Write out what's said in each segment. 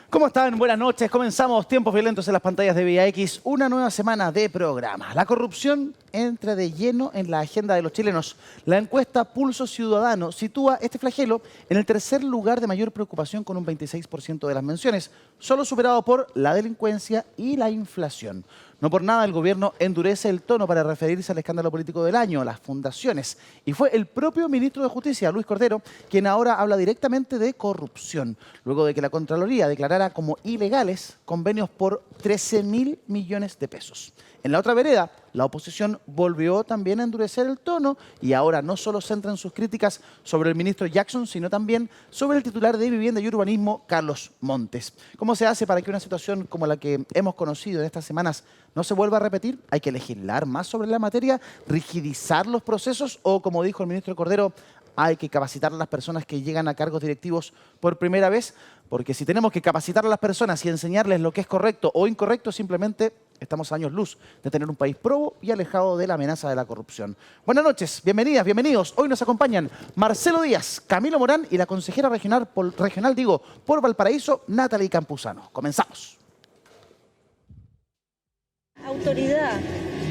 ¿Cómo están? Buenas noches. Comenzamos Tiempos Violentos en las pantallas de VIX. Una nueva semana de programa. La corrupción entra de lleno en la agenda de los chilenos. La encuesta Pulso Ciudadano sitúa este flagelo en el tercer lugar de mayor preocupación con un 26% de las menciones, solo superado por la delincuencia y la inflación. No por nada el gobierno endurece el tono para referirse al escándalo político del año, las fundaciones. Y fue el propio ministro de Justicia, Luis Cordero, quien ahora habla directamente de corrupción, luego de que la Contraloría declarara como ilegales convenios por 13.000 millones de pesos. En la otra vereda, la oposición volvió también a endurecer el tono y ahora no solo centran sus críticas sobre el ministro Jackson, sino también sobre el titular de Vivienda y Urbanismo, Carlos Montes. ¿Cómo se hace para que una situación como la que hemos conocido en estas semanas no se vuelva a repetir? ¿Hay que legislar más sobre la materia, rigidizar los procesos o, como dijo el ministro Cordero, hay que capacitar a las personas que llegan a cargos directivos por primera vez? Porque si tenemos que capacitar a las personas y enseñarles lo que es correcto o incorrecto, simplemente estamos a años luz de tener un país probo y alejado de la amenaza de la corrupción. Buenas noches, bienvenidas, bienvenidos. Hoy nos acompañan Marcelo Díaz, Camilo Morán y la consejera regional por Valparaíso, Natalie Campuzano. Comenzamos. Autoridad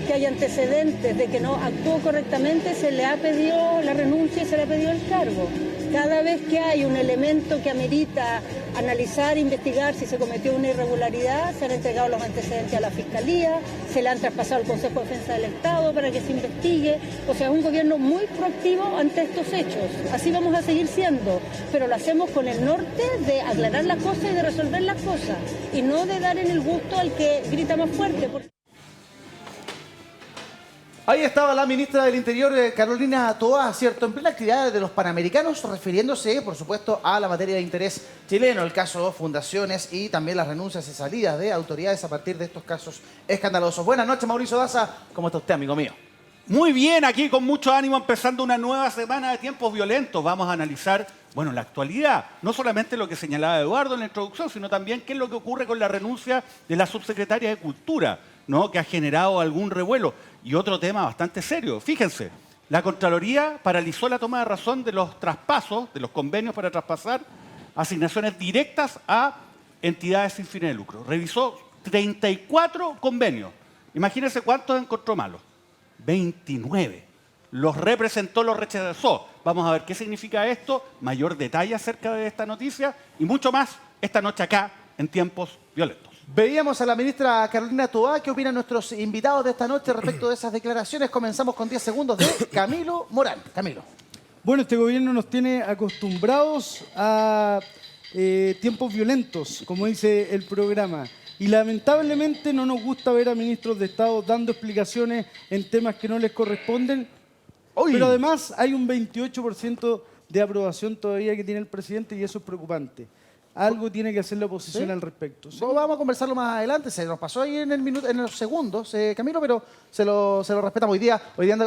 que hay antecedentes de que no actuó correctamente, se le ha pedido la renuncia y se le ha pedido el cargo. Cada vez que hay un elemento que amerita analizar, investigar si se cometió una irregularidad, se han entregado los antecedentes a la Fiscalía, se le han traspasado al Consejo de Defensa del Estado para que se investigue. O sea, es un gobierno muy proactivo ante estos hechos. Así vamos a seguir siendo, pero lo hacemos con el norte de aclarar las cosas y de resolver las cosas, y no de dar en el gusto al que grita más fuerte. Ahí estaba la ministra del Interior, Carolina Toá, ¿cierto?, en plena actividad de los Panamericanos, refiriéndose, por supuesto, a la materia de interés chileno, el caso de fundaciones y también las renuncias y salidas de autoridades a partir de estos casos escandalosos. Buenas noches, Mauricio Daza. ¿Cómo está usted, amigo mío? Muy bien, aquí con mucho ánimo, empezando una nueva semana de Tiempos Violentos. Vamos a analizar, bueno, la actualidad. No solamente lo que señalaba Eduardo en la introducción, sino también qué es lo que ocurre con la renuncia de la subsecretaria de Cultura, ¿no?, que ha generado algún revuelo. Y otro tema bastante serio. Fíjense, la Contraloría paralizó la toma de razón de los traspasos, de los convenios para traspasar asignaciones directas a entidades sin fines de lucro. Revisó 34 convenios. Imagínense cuántos encontró malos. 29. Los representó, los rechazó. Vamos a ver qué significa esto, mayor detalle acerca de esta noticia y mucho más esta noche acá en Tiempos Violentos. Veíamos a la ministra Carolina Toá. ¿Qué opinan nuestros invitados de esta noche respecto de esas declaraciones? Comenzamos con 10 segundos de Camilo Morán. Camilo. Bueno, este gobierno nos tiene acostumbrados a tiempos violentos, como dice el programa. Y lamentablemente no nos gusta ver a ministros de Estado dando explicaciones en temas que no les corresponden. ¡Uy! Pero además hay un 28% de aprobación todavía que tiene el presidente y eso es preocupante. Algo tiene que hacer la oposición al respecto. ¿Sí? Vamos a conversarlo más adelante. Se nos pasó ahí en el minuto, en los segundos, Camilo, pero se lo respetamos. Hoy día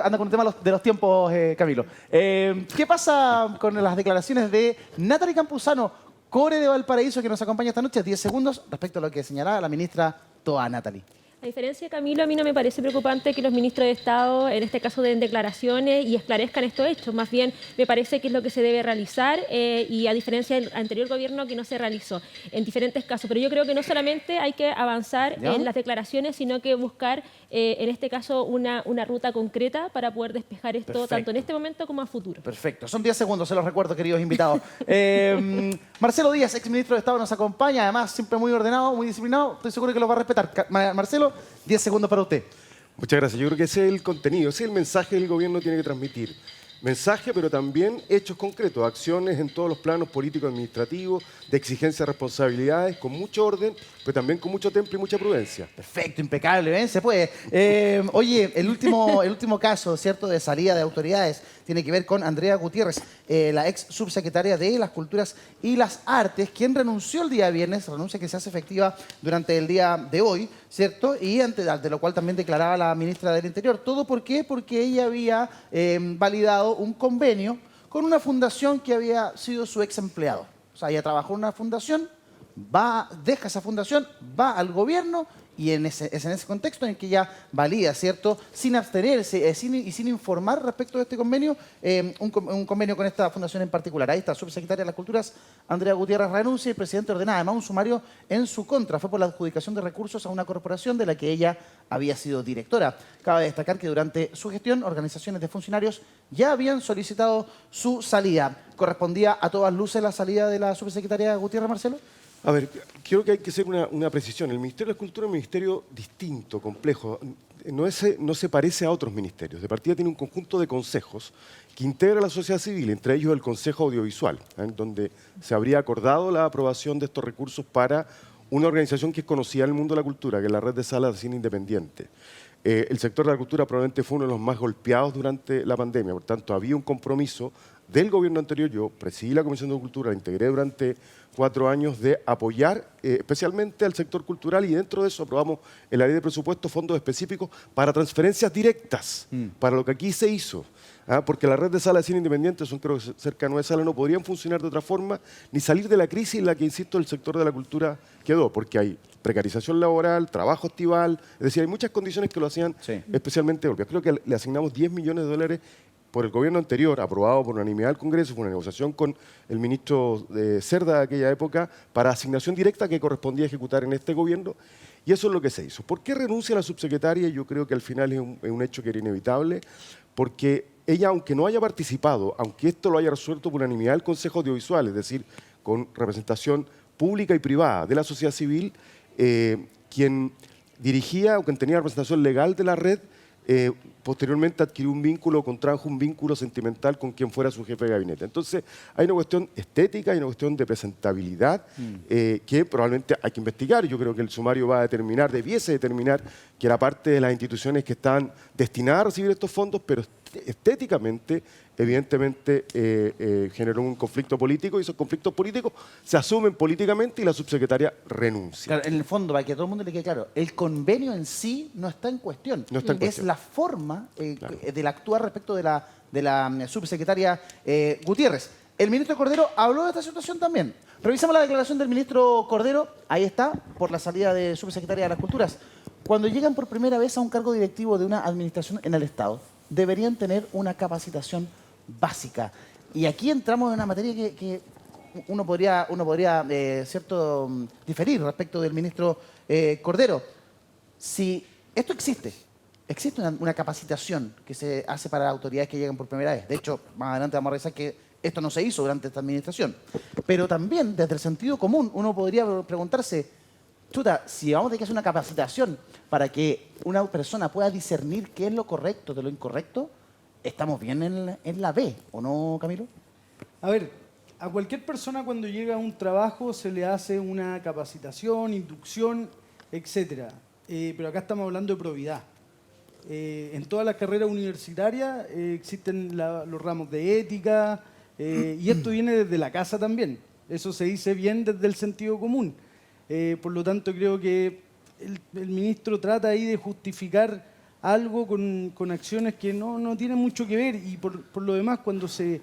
anda con el tema de los tiempos, Camilo. ¿Qué pasa con las declaraciones de Natalie Campuzano, core de Valparaíso, que nos acompaña esta noche? 10 segundos respecto a lo que señalaba la ministra Toá, Natalie. A diferencia de Camilo, a mí no me parece preocupante que los ministros de Estado, en este caso, den declaraciones y esclarezcan estos hechos. Más bien, me parece que es lo que se debe realizar y a diferencia del anterior gobierno que no se realizó en diferentes casos. Pero yo creo que no solamente hay que avanzar en las declaraciones, sino que buscar, en este caso, una ruta concreta para poder despejar esto. Perfecto. Tanto en este momento como a futuro. Perfecto. Son 10 segundos, se los recuerdo, queridos invitados. Marcelo Díaz, exministro de Estado, nos acompaña. Además, siempre muy ordenado, muy disciplinado. Estoy seguro que lo va a respetar. Marcelo, 10 segundos para usted. Muchas gracias. Yo creo que ese es el contenido, ese es el mensaje que el gobierno tiene que transmitir. Mensaje, pero también hechos concretos, acciones en todos los planos políticos, administrativos, de exigencia de responsabilidades, con mucho orden, pero también con mucho temple y mucha prudencia. Perfecto, impecable, ¿ven? Se puede. Oye, el último caso, ¿cierto?, de salida de autoridades tiene que ver con Andrea Gutiérrez, la ex subsecretaria de las Culturas y las Artes, quien renunció el día viernes, renuncia que se hace efectiva durante el día de hoy, ¿cierto? Y ante lo cual también declaraba la ministra del Interior. ¿Todo por qué? Porque ella había validado un convenio con una fundación que había sido su ex empleado. O sea, ella trabajó en una fundación, deja esa fundación, va al gobierno y es en ese contexto en el que ya valida, ¿cierto? Sin abstenerse y sin informar respecto de este convenio, un convenio con esta fundación en particular. Ahí está, subsecretaria de las Culturas, Andrea Gutiérrez renuncia y el presidente ordena además un sumario en su contra. Fue por la adjudicación de recursos a una corporación de la que ella había sido directora. Cabe destacar que durante su gestión, organizaciones de funcionarios ya habían solicitado su salida. ¿Correspondía a todas luces la salida de la subsecretaria Gutiérrez, Marcelo? A ver, creo que hay que hacer una precisión. El Ministerio de la Cultura es un ministerio distinto, complejo. No se parece a otros ministerios. De partida tiene un conjunto de consejos que integra la sociedad civil, entre ellos el Consejo Audiovisual, donde se habría acordado la aprobación de estos recursos para una organización que es conocida en el mundo de la cultura, que es la Red de Salas de Cine Independiente. El sector de la cultura probablemente fue uno de los más golpeados durante la pandemia, por tanto había un compromiso del gobierno anterior. Yo presidí la Comisión de Cultura, la integré durante 4 años, de apoyar especialmente al sector cultural, y dentro de eso aprobamos en la ley de presupuesto fondos específicos para transferencias directas, para lo que aquí se hizo. Porque la red de salas de cine independientes, son creo que cerca de 9 salas, no podrían funcionar de otra forma ni salir de la crisis en la que, insisto, el sector de la cultura quedó, porque hay precarización laboral, trabajo estival, es decir, hay muchas condiciones que lo hacían especialmente golpeados. Creo que le asignamos $10 millones por el gobierno anterior, aprobado por unanimidad del Congreso, fue una negociación con el ministro Cerda de aquella época, para asignación directa que correspondía ejecutar en este gobierno, y eso es lo que se hizo. ¿Por qué renuncia la subsecretaria? Yo creo que al final es un hecho que era inevitable, porque ella, aunque no haya participado, aunque esto lo haya resuelto por unanimidad el Consejo Audiovisual, es decir, con representación pública y privada de la sociedad civil, quien dirigía o quien tenía representación legal de la red, posteriormente adquirió un vínculo, contrajo un vínculo sentimental con quien fuera su jefe de gabinete. Entonces, hay una cuestión estética, hay una cuestión de presentabilidad que probablemente hay que investigar. Yo creo que el sumario va a determinar, debiese determinar, que era parte de las instituciones que están destinadas a recibir estos fondos, pero estéticamente, evidentemente, generó un conflicto político, y esos conflictos políticos se asumen políticamente y la subsecretaria renuncia. Claro, en el fondo, para que a todo el mundo le quede claro, el convenio en sí no está en cuestión. No está en cuestión. Es la forma del actuar respecto de la subsecretaria Gutiérrez. El ministro Cordero habló de esta situación también. Revisamos la declaración del ministro Cordero. Ahí está, por la salida de subsecretaria de las Culturas. Cuando llegan por primera vez a un cargo directivo de una administración en el Estado, deberían tener una capacitación básica. Y aquí entramos en una materia que uno podría cierto, diferir respecto del ministro Cordero. Si esto existe una capacitación que se hace para las autoridades que llegan por primera vez. De hecho, más adelante vamos a revisar que esto no se hizo durante esta administración. Pero también, desde el sentido común, uno podría preguntarse, chuta, si vamos a tener que hacer una capacitación para que una persona pueda discernir qué es lo correcto de lo incorrecto, ¿estamos bien en la B, o no, Camilo? A ver, a cualquier persona cuando llega a un trabajo se le hace una capacitación, inducción, etc. Pero acá estamos hablando de probidad. En todas las carreras universitarias existen los ramos de ética, y esto viene desde la casa también. Eso se dice bien desde el sentido común. Por lo tanto, creo que el ministro trata ahí de justificar algo con acciones que no tienen mucho que ver, y por lo demás, cuando se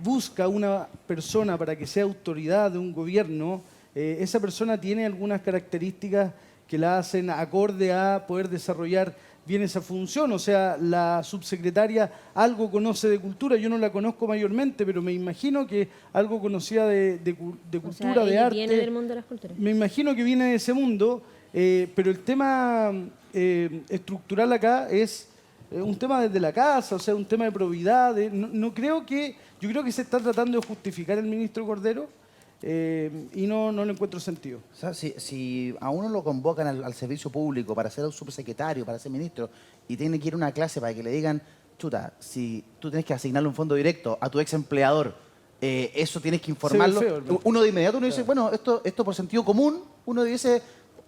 busca una persona para que sea autoridad de un gobierno, esa persona tiene algunas características que la hacen acorde a poder desarrollar bien esa función. O sea, la subsecretaria algo conoce de cultura, yo no la conozco mayormente, pero me imagino que algo conocía de cultura, o sea, de arte. Viene del mundo de las culturas. Me imagino que viene de ese mundo, pero el tema estructural acá es un tema desde la casa, o sea, un tema de probidad. Yo creo que se está tratando de justificar el ministro Cordero, y no le encuentro sentido. O sea, si a uno lo convocan al servicio público para ser un subsecretario, para ser ministro, y tiene que ir a una clase para que le digan, chuta, si tú tienes que asignarle un fondo directo a tu ex empleador, eso tienes que informarlo. Se ve feo, ¿no? Uno de inmediato dice, bueno, esto por sentido común, uno dice,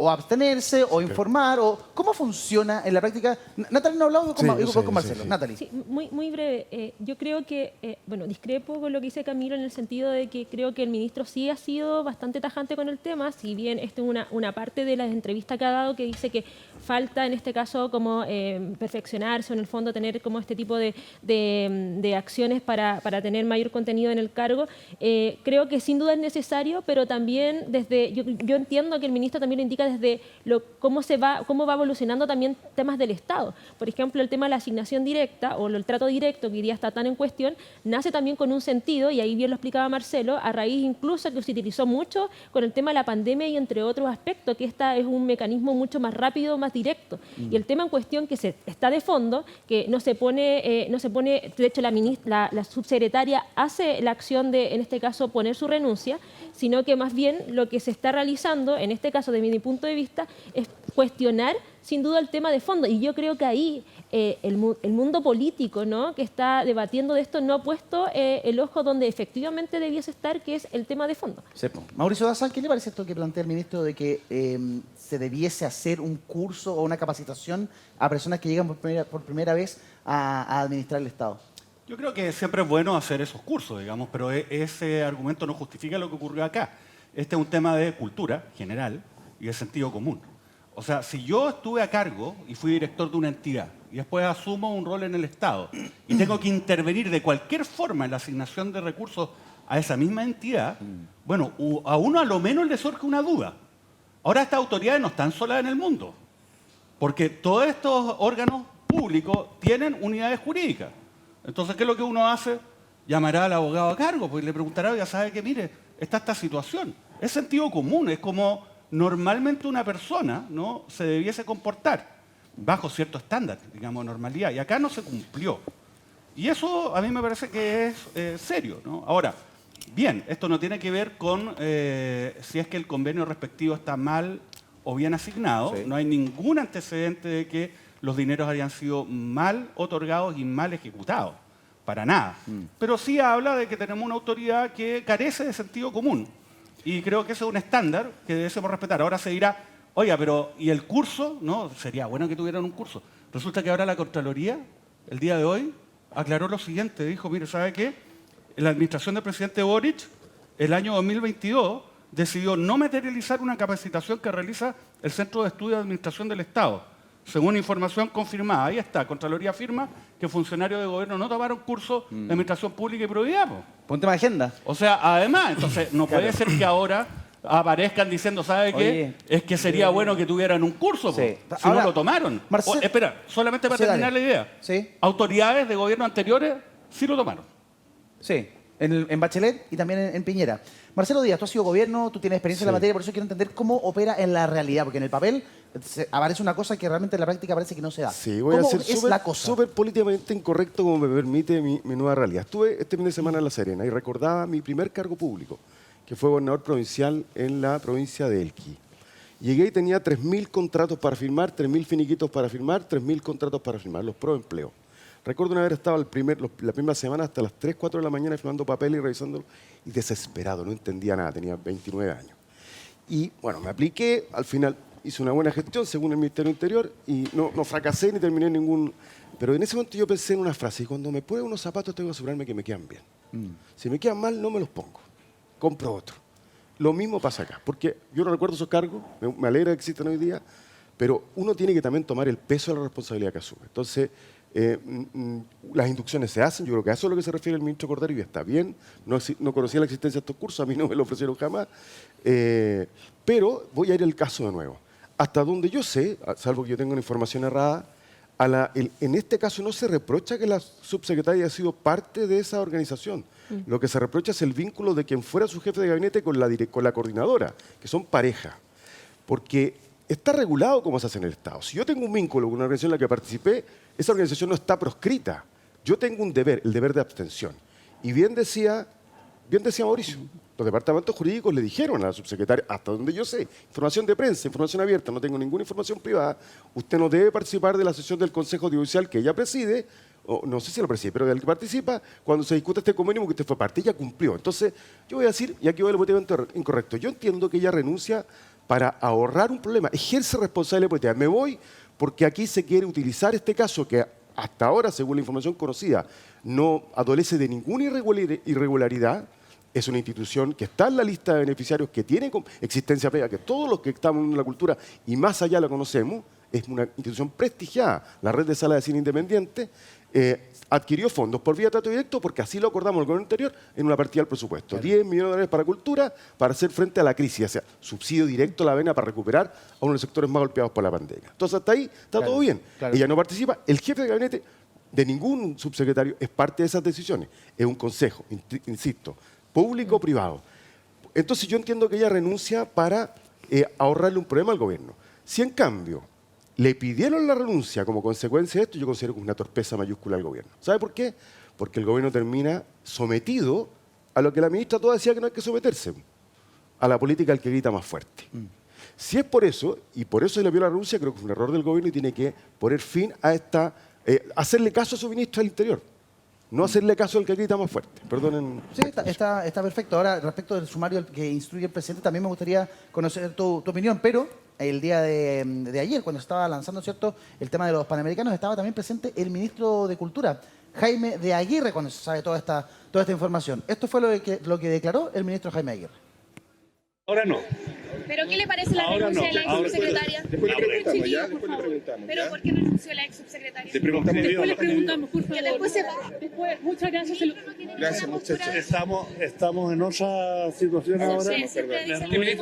o abstenerse, o informar, o cómo funciona en la práctica. Natalie no ha hablado Sí, yo sé, con Marcelo. sí. Natalie. Sí, muy breve. Yo creo que, bueno, discrepo con lo que dice Camilo en el sentido de que creo que el ministro sí ha sido bastante tajante con el tema, si bien esto es una parte de la entrevista que ha dado que dice que falta en este caso como perfeccionarse o en el fondo tener como este tipo de acciones para tener mayor contenido en el cargo. Creo que sin duda es necesario, pero también yo entiendo que el ministro también lo indica desde cómo va evolucionando también temas del Estado. Por ejemplo, el tema de la asignación directa o el trato directo que hoy día está tan en cuestión, nace también con un sentido, y ahí bien lo explicaba Marcelo, a raíz incluso que se utilizó mucho con el tema de la pandemia y entre otros aspectos, que esta es un mecanismo mucho más rápido, más directo. Y el tema en cuestión que está de fondo, que no se pone, de hecho la subsecretaria hace la acción de, en este caso, poner su renuncia, sino que más bien lo que se está realizando, en este caso desde mi punto de vista, es cuestionar sin duda el tema de fondo. Y yo creo que ahí el mundo político, ¿no?, que está debatiendo de esto no ha puesto el ojo donde efectivamente debiese estar, que es el tema de fondo. Sepo. Mauricio Daza, ¿qué le parece esto que plantea el ministro de que se debiese hacer un curso o una capacitación a personas que llegan por primera vez a administrar el Estado? Yo creo que siempre es bueno hacer esos cursos, digamos, pero ese argumento no justifica lo que ocurrió acá. Este es un tema de cultura general y de sentido común. O sea, si yo estuve a cargo y fui director de una entidad y después asumo un rol en el Estado y tengo que intervenir de cualquier forma en la asignación de recursos a esa misma entidad, bueno, a uno a lo menos le surge una duda. Ahora estas autoridades no están solas en el mundo, porque todos estos órganos públicos tienen unidades jurídicas. Entonces, ¿qué es lo que uno hace? Llamará al abogado a cargo, pues le preguntará, ya sabe que, mire, está esta situación. Es sentido común, es como normalmente una persona, ¿no?, se debiese comportar bajo cierto estándar, digamos, de normalidad. Y acá no se cumplió. Y eso a mí me parece que es serio, ¿no? Ahora, bien, esto no tiene que ver con si es que el convenio respectivo está mal o bien asignado. Sí. No hay ningún antecedente de que los dineros hayan sido mal otorgados y mal ejecutados. Para nada. Pero sí habla de que tenemos una autoridad que carece de sentido común. Y creo que ese es un estándar que debemos respetar. Ahora se dirá, oiga, pero ¿y el curso? No, sería bueno que tuvieran un curso. Resulta que ahora la Contraloría, el día de hoy, aclaró lo siguiente. Dijo, mire, ¿sabe qué? La administración del presidente Boric, el año 2022, decidió no materializar una capacitación que realiza el Centro de Estudio de Administración del Estado. Según información confirmada, ahí está, Contraloría afirma que funcionarios de gobierno no tomaron curso de Administración Pública y Probidad. Por un tema de agenda. O sea, además, entonces, no puede ser que ahora aparezcan diciendo, ¿sabe qué? Oye, es que sería bueno que tuvieran un curso, Sí. po, si Ahora, no lo tomaron. Espera, solamente para Sí, terminar dale. la idea. Sí. Autoridades de gobierno anteriores sí lo tomaron. Sí, en Bachelet y también en Piñera. Marcelo Díaz, tú has sido gobierno, tú tienes experiencia en la materia, por eso quiero entender cómo opera en la realidad, porque en el papel aparece una cosa que realmente en la práctica parece que no se da. Sí, voy a ¿Cómo ser es la cosa? súper políticamente incorrecto como me permite mi nueva realidad. Estuve este fin de semana en La Serena y recordaba mi primer cargo público, que fue gobernador provincial en la provincia de Elqui. Llegué y tenía 3.000 contratos para firmar, 3.000 finiquitos para firmar, 3.000 contratos para firmar, los proempleo. Recuerdo una vez estaba la primera semana hasta las 3, 4 de la mañana firmando papel y revisándolo, y desesperado, no entendía nada, tenía 29 años. Y bueno, me apliqué, al final hice una buena gestión según el Ministerio Interior y no fracasé ni terminé ningún... Pero en ese momento yo pensé en una frase, y cuando me pruebo unos zapatos tengo que asegurarme que me quedan bien. Si me quedan mal, no me los pongo, compro otro. Lo mismo pasa acá, porque yo no recuerdo esos cargos, me alegra que existan hoy día, pero uno tiene que también tomar el peso de la responsabilidad que asume. Entonces, las inducciones se hacen, yo creo que a eso es lo que se refiere el ministro Cordero y está bien, no conocía la existencia de estos cursos, a mí no me lo ofrecieron jamás, pero voy a ir al caso de nuevo. Hasta donde yo sé, salvo que yo tenga una información errada, en este caso no se reprocha que la subsecretaria haya sido parte de esa organización. Lo que se reprocha es el vínculo de quien fuera su jefe de gabinete con la coordinadora, que son pareja. Porque está regulado cómo se hace en el Estado. Si yo tengo un vínculo con una organización en la que participé, esa organización no está proscrita. Yo tengo un deber, el deber de abstención. Y bien decía Mauricio, los departamentos jurídicos le dijeron a la subsecretaria, hasta donde yo sé, información de prensa, información abierta, no tengo ninguna información privada, usted no debe participar de la sesión del Consejo Judicial que ella preside, o no sé si lo preside, pero del que participa cuando se discute este convenio porque usted fue parte, ella cumplió. Entonces, yo voy a decir, y aquí voy al motivo incorrecto, yo entiendo que ella renuncia para ahorrar un problema. Ejerce responsabilidad política. Me voy porque aquí se quiere utilizar este caso que hasta ahora, según la información conocida, no adolece de ninguna irregularidad. Es una institución que está en la lista de beneficiarios, que tiene existencia previa, que todos los que estamos en la cultura y más allá la conocemos. Es una institución prestigiada, la Red de Salas de Cine Independiente, adquirió fondos por vía trato directo porque así lo acordamos el gobierno anterior en una partida del presupuesto. Claro. 10 millones de dólares para cultura para hacer frente a la crisis, o sea, subsidio directo a la avena para recuperar a uno de los sectores más golpeados por la pandemia. Entonces hasta ahí está todo bien. Claro. Ella no participa. El jefe de gabinete de ningún subsecretario es parte de esas decisiones. Es un consejo, insisto, público o privado. Entonces yo entiendo que ella renuncia para ahorrarle un problema al gobierno. Si en cambio le pidieron la renuncia como consecuencia de esto, yo considero que es una torpeza mayúscula al gobierno. ¿Sabe por qué? Porque el gobierno termina sometido a lo que la ministra toda decía que no hay que someterse, a la política del que grita más fuerte. Si es por eso, y por eso se le pidió la renuncia, creo que es un error del gobierno y tiene que poner fin a esta... hacerle caso a su ministro del Interior. No hacerle caso al que grita más fuerte. Perdonen. Sí, está perfecto. Ahora, respecto del sumario que instruye el presidente, también me gustaría conocer tu opinión, pero el día de ayer, cuando estaba lanzando, ¿cierto?, el tema de los Panamericanos, estaba también presente el ministro de Cultura, Jaime de Aguirre, cuando se sabe toda esta información. Esto fue lo que declaró el ministro Jaime Aguirre. Ahora no. ¿Pero qué le parece la renuncia de la ex subsecretaria? Después le preguntamos. ¿Pero por qué renunció la ex subsecretaria? Después le preguntamos, por favor. Después, muchas gracias. Gracias, muchachos. Estamos en otra situación ahora.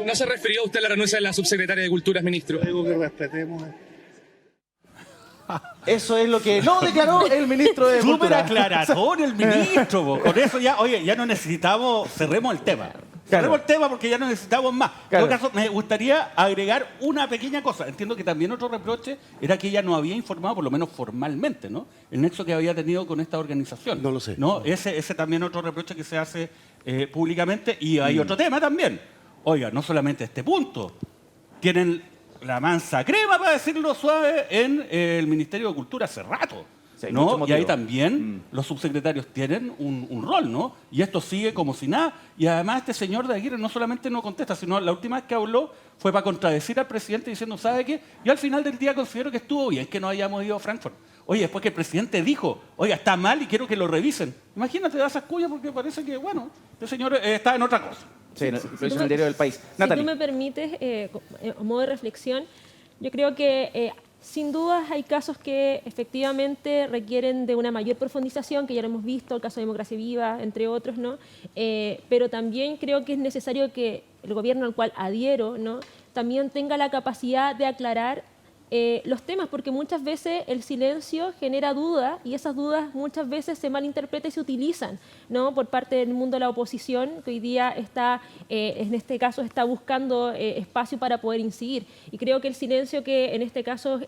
¿No se refirió usted a la renuncia de la subsecretaria de Cultura, ministro? Digo que respetemos. Eso es lo que no declaró el ministro de Súper Cultura. aclarador el ministro, po. Con eso ya, oye, ya no necesitamos, cerremos el tema. Cerremos el tema porque ya no necesitamos más. Claro. En todo caso, me gustaría agregar una pequeña cosa. Entiendo que también otro reproche era que ella no había informado, por lo menos formalmente, ¿no?, el nexo que había tenido con esta organización. No lo sé. ¿No? Ese también otro reproche que se hace públicamente. Y hay otro tema también. Oiga, no solamente este punto. Tienen la mansa crema, para decirlo suave, en el Ministerio de Cultura hace rato. Sí, ¿no? Y ahí también los subsecretarios tienen un rol, ¿no? Y esto sigue como si nada. Y además este señor de Aguirre no solamente no contesta, sino la última vez que habló fue para contradecir al presidente diciendo, ¿sabe qué? Yo al final del día considero que estuvo bien que no hayamos ido a Frankfurt. Oye, después que el presidente dijo, oiga, está mal y quiero que lo revisen. Imagínate, da esas cuyas porque parece que, bueno, el señor está en otra cosa. Sí, lo hizo en el diario del País. Si Natalie. tú me permites, a modo de reflexión, yo creo que sin dudas hay casos que efectivamente requieren de una mayor profundización, que ya lo hemos visto, el caso de Democracia Viva, entre otros, ¿no? Pero también creo que es necesario que el gobierno al cual adhiero, ¿no?, también tenga la capacidad de aclarar los temas, porque muchas veces el silencio genera dudas y esas dudas muchas veces se malinterpretan y se utilizan, ¿no?, por parte del mundo de la oposición, que hoy día está, en este caso, está buscando espacio para poder incidir. Y creo que el silencio que en este caso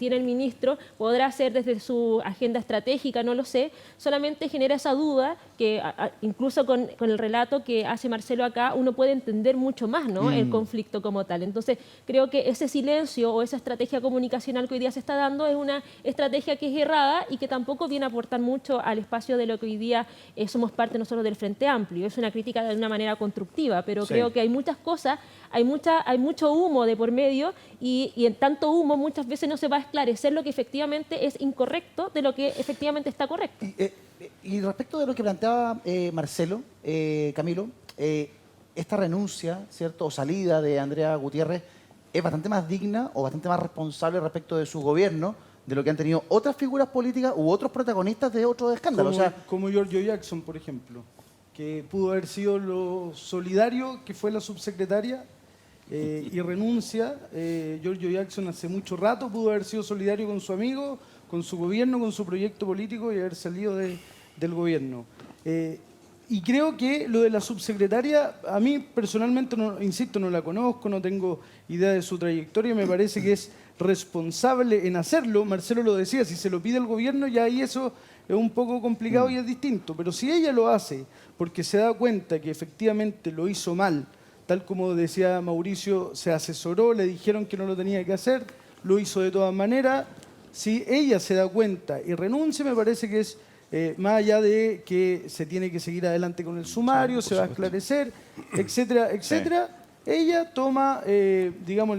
tiene el ministro podrá ser desde su agenda estratégica, no lo sé, solamente genera esa duda que incluso con el relato que hace Marcelo acá, uno puede entender mucho más, ¿no?, el conflicto como tal. Entonces, creo que ese silencio o esa estrategia comunicacional que hoy día se está dando es una estrategia que es errada y que tampoco viene a aportar mucho al espacio de lo que hoy día somos parte nosotros del Frente Amplio. Es una crítica de una manera constructiva, pero creo que hay muchas cosas, hay mucho humo de por medio y en tanto humo muchas veces no se va a esclarecer lo que efectivamente es incorrecto de lo que efectivamente está correcto. Y respecto de lo que planteaba Marcelo, Camilo, esta renuncia, ¿cierto?, o salida de Andrea Gutiérrez es bastante más digna o bastante más responsable respecto de su gobierno de lo que han tenido otras figuras políticas u otros protagonistas de otros escándalos. Como Giorgio Jackson, por ejemplo, que pudo haber sido lo solidario que fue la subsecretaria y renuncia. Giorgio Jackson hace mucho rato pudo haber sido solidario con su amigo, con su gobierno, con su proyecto político y haber salido del gobierno. Y creo que lo de la subsecretaria, a mí personalmente, insisto, no la conozco, no tengo idea de su trayectoria, me parece que es responsable en hacerlo. Marcelo lo decía, si se lo pide el gobierno, ya ahí eso es un poco complicado y es distinto. Pero si ella lo hace porque se da cuenta que efectivamente lo hizo mal, tal como decía Mauricio, se asesoró, le dijeron que no lo tenía que hacer, lo hizo de todas maneras. Si ella se da cuenta y renuncia, me parece que es... más allá de que se tiene que seguir adelante con el sumario, se va a esclarecer, etcétera, etcétera. ella toma, digamos,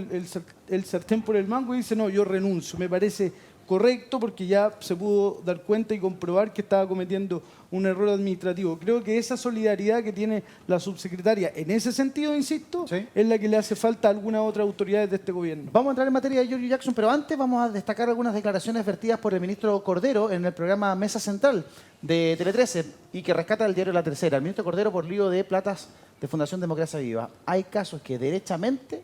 el sartén por el mango y dice, no, yo renuncio. Me parece correcto porque ya se pudo dar cuenta y comprobar que estaba cometiendo un error administrativo. Creo que esa solidaridad que tiene la subsecretaria, en ese sentido, insisto, Sí. es la que le hace falta a algunas otras autoridades de este gobierno. Vamos a entrar en materia de Giorgio Jackson, pero antes vamos a destacar algunas declaraciones vertidas por el ministro Cordero en el programa Mesa Central de Tele 13 y que rescata el diario La Tercera. El ministro Cordero por lío de platas de Fundación Democracia Viva. Hay casos que derechamente